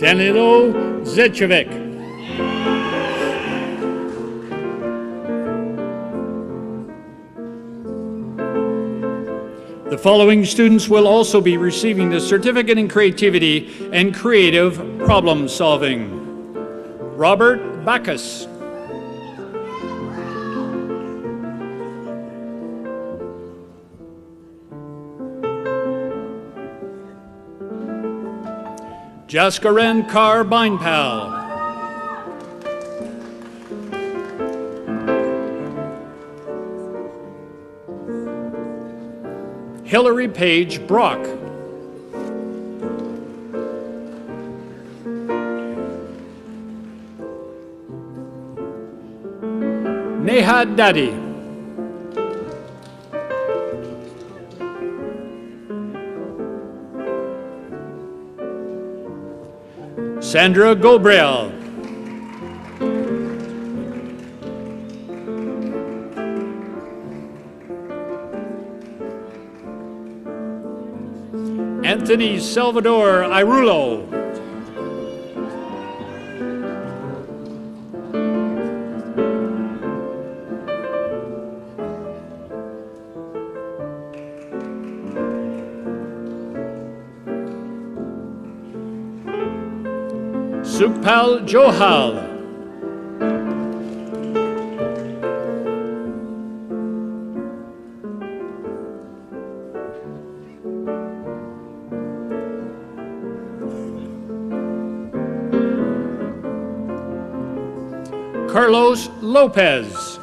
Danilo Zechovic. The following students will also be receiving the Certificate in Creativity and Creative Problem Solving. Robert Bacchus. Jaskaren Kar Beinpal. Hillary Page Brock. Nehad Dadi. Sandra Gobrel. Anthony Salvador Irulo. Sukpal Johal. Carlos Lopez.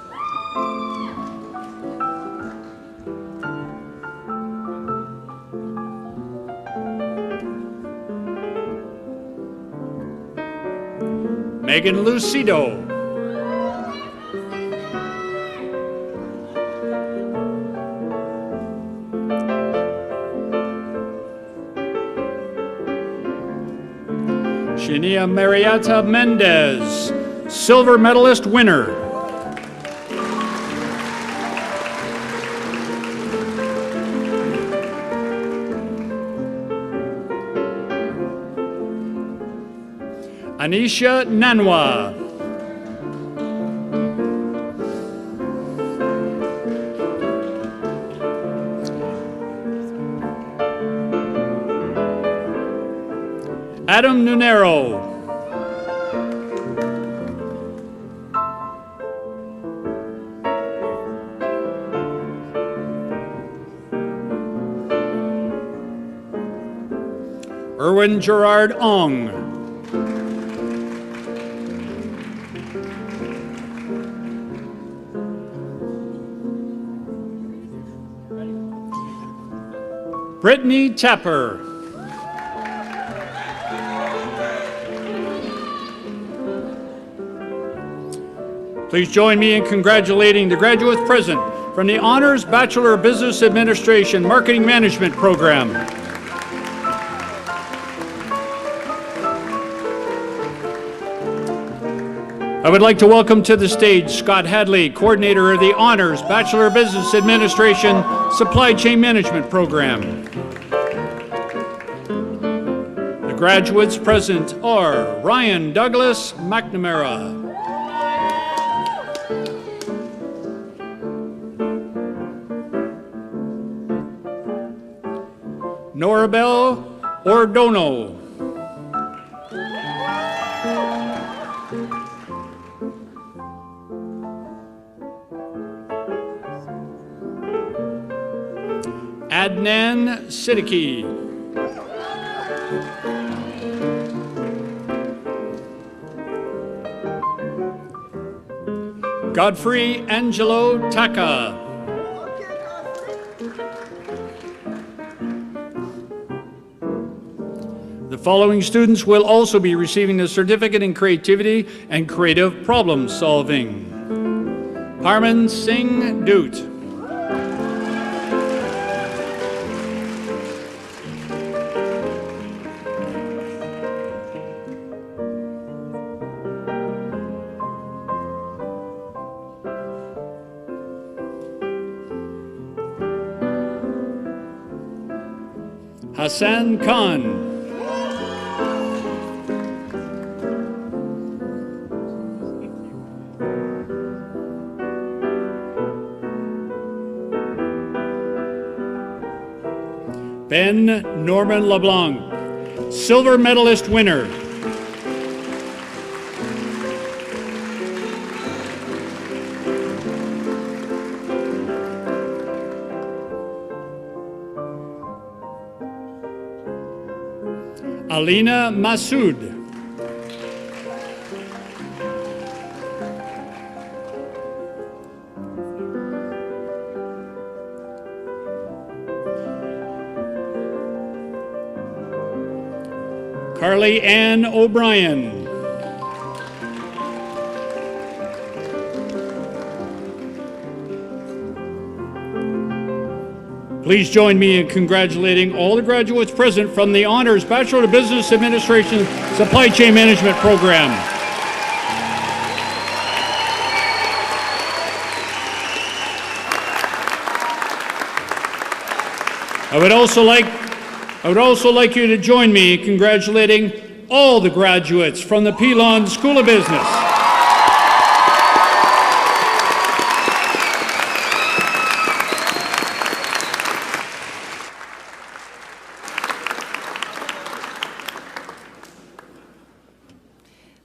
Megan Lucido. Shania Marietta Mendez, silver medalist winner. Anisha Nanwa. Adam Nunero. Erwin Gerard Ong. Brittany Tapper. Please join me in congratulating the graduates present from the Honors Bachelor of Business Administration Marketing Management Program. I would like to welcome to the stage Scott Hadley, coordinator of the Honors Bachelor of Business Administration Supply Chain Management Program. The graduates present are Ryan Douglas McNamara, Norabel Ordono, Adnan Siddiqui, Godfrey Angelo Taka, the following students will also be receiving the Certificate in Creativity and Creative Problem Solving. Parman Singh Doot, Hassan Khan, Ben Norman LeBlanc, silver medalist winner. Alina Masood. Carly Ann O'Brien. Please join me in congratulating all the graduates present from the Honors Bachelor of Business Administration Supply Chain Management program. I would also like you to join me in congratulating all the graduates from the Pilon School of Business.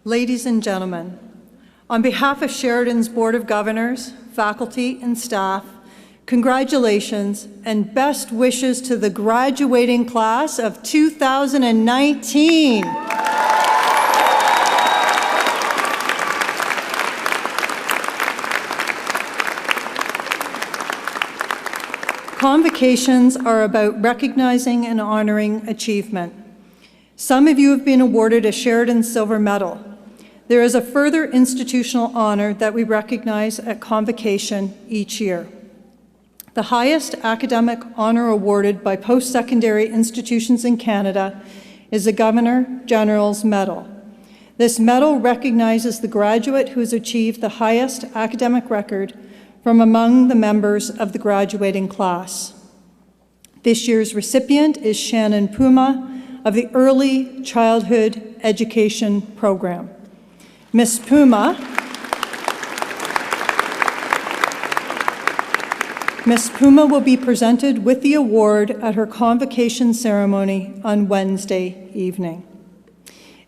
Ladies and gentlemen, on behalf of Sheridan's Board of Governors, faculty, and staff, congratulations and best wishes to the graduating class of 2019. Convocations are about recognizing and honoring achievement. Some of you have been awarded a Sheridan Silver Medal. There is a further institutional honor that we recognize at convocation each year. The highest academic honor awarded by post-secondary institutions in Canada is the Governor General's Medal. This medal recognizes the graduate who has achieved the highest academic record from among the members of the graduating class. This year's recipient is Shannon Puma of the Early Childhood Education Program. Ms. Puma will be presented with the award at her convocation ceremony on Wednesday evening.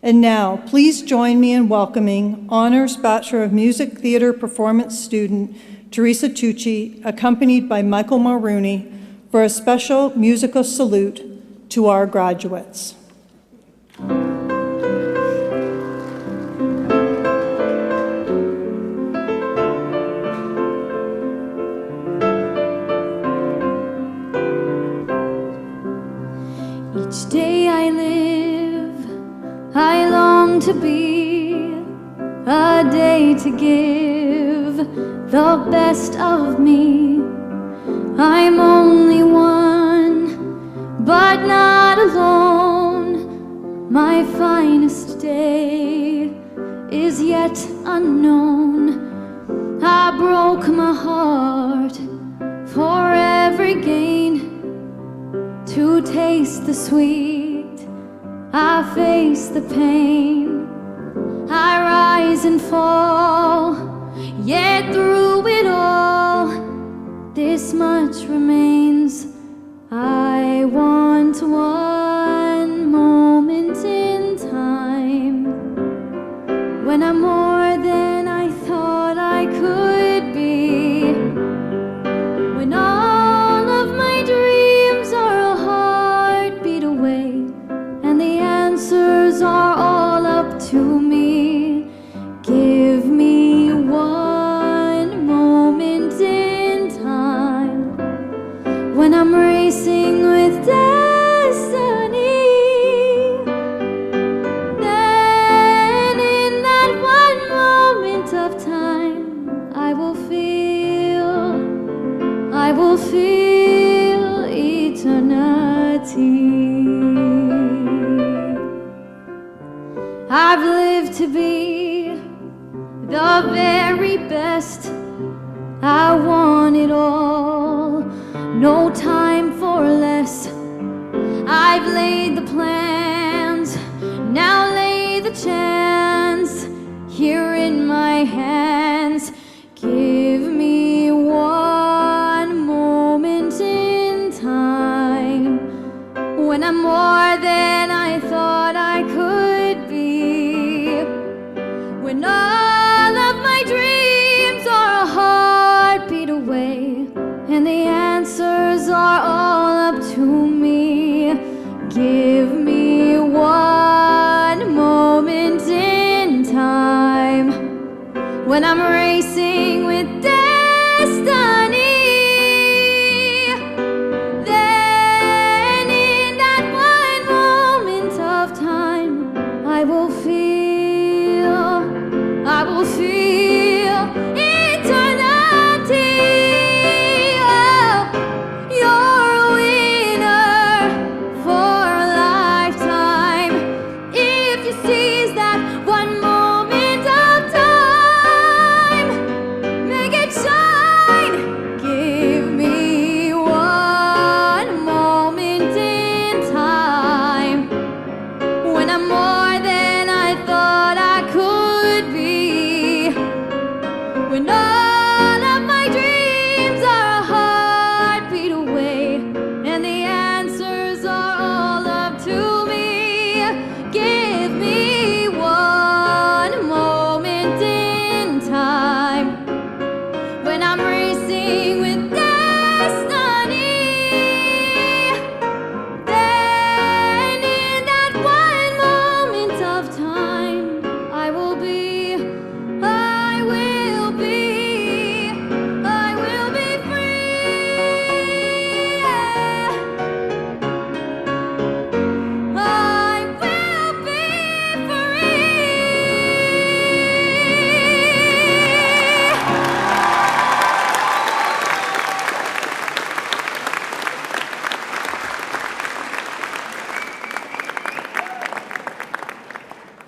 And now, please join me in welcoming Honors Bachelor of Music Theatre Performance student Teresa Tucci, accompanied by Michael Mulrooney, for a special musical salute to our graduates.
Each day I live, I long to be a day to give the best of me. I'm only one, but not alone. My finest day is yet unknown. I broke my heart for every gain. To taste the sweet, I face the pain. I rise and fall, yet through it all, this much remains. I want one moment in time when I'm more than I thought I could be. When all of my dreams are a heartbeat away, and the answers are all up to me. Give me one moment in time when I'm racing with destiny. Then in that one moment of time, I will feel eternity. I've lived to be the very best. I want it all, no time for less. I've laid the plans, now lay the chance here in my hands. Give me one moment in time when I'm more than I thought I could be, when all of my dreams are a heartbeat away, and the answers are all up to me. Give me one moment in time when I'm racing with destiny. Then in that one moment of time, I will feel eternity. Oh, you're a winner for a lifetime if you seize that one moment of time. Make it shine. Give me one moment in time when I'm more than I thought I could be, when all of my dreams are a heartbeat away, and the answers are all up to me. Give me one moment in time when I'm racing with destiny. Then in that one moment of time, I will be free. I will be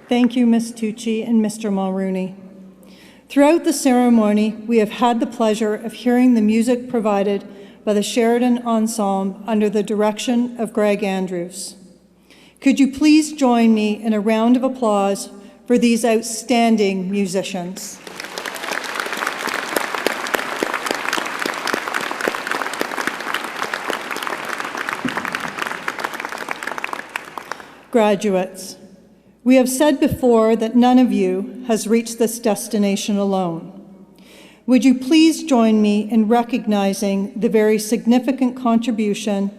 Thank you, Ms. Tucci and Mr. Mulrooney. Throughout the ceremony, we have had the pleasure of hearing the music provided by the Sheridan Ensemble under the direction of Greg Andrews. Could you please join me in a round of applause for these outstanding musicians? Graduates, we have said before that none of you has reached this destination alone. Would you please join me in recognizing the very significant contribution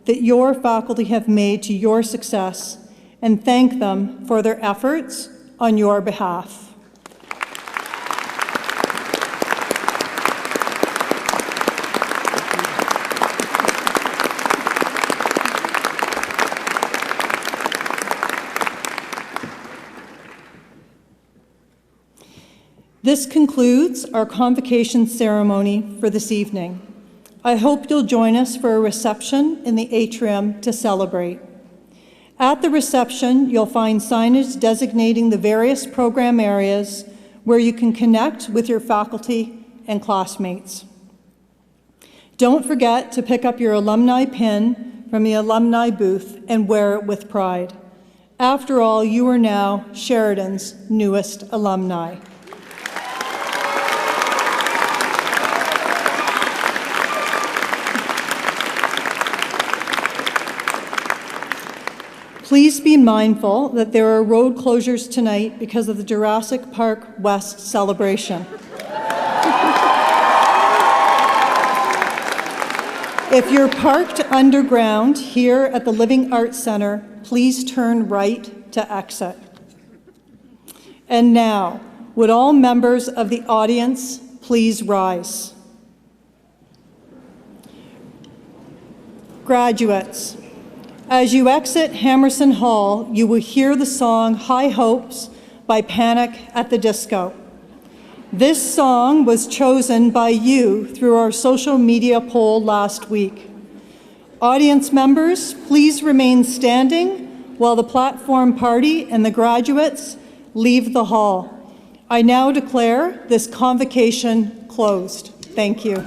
that your faculty have made to your success and thank them for their efforts on your behalf. This concludes our convocation ceremony for this evening. I hope you'll join us for a reception in the atrium to celebrate. At the reception, you'll find signage designating the various program areas where you can connect with your faculty and classmates. Don't forget to pick up your alumni pin from the alumni booth and wear it with pride. After all, you are now Sheridan's newest alumni. Please be mindful that there are road closures tonight because of the Jurassic Park West celebration. If you're parked underground here at the Living Arts Center, please turn right to exit. And now, would all members of the audience please rise? Graduates, as you exit Hammerson Hall, you will hear the song High Hopes by Panic at the Disco. This song was chosen by you through our social media poll last week. Audience members, please remain standing while the platform party and the graduates leave the hall. I now declare this convocation closed. Thank you.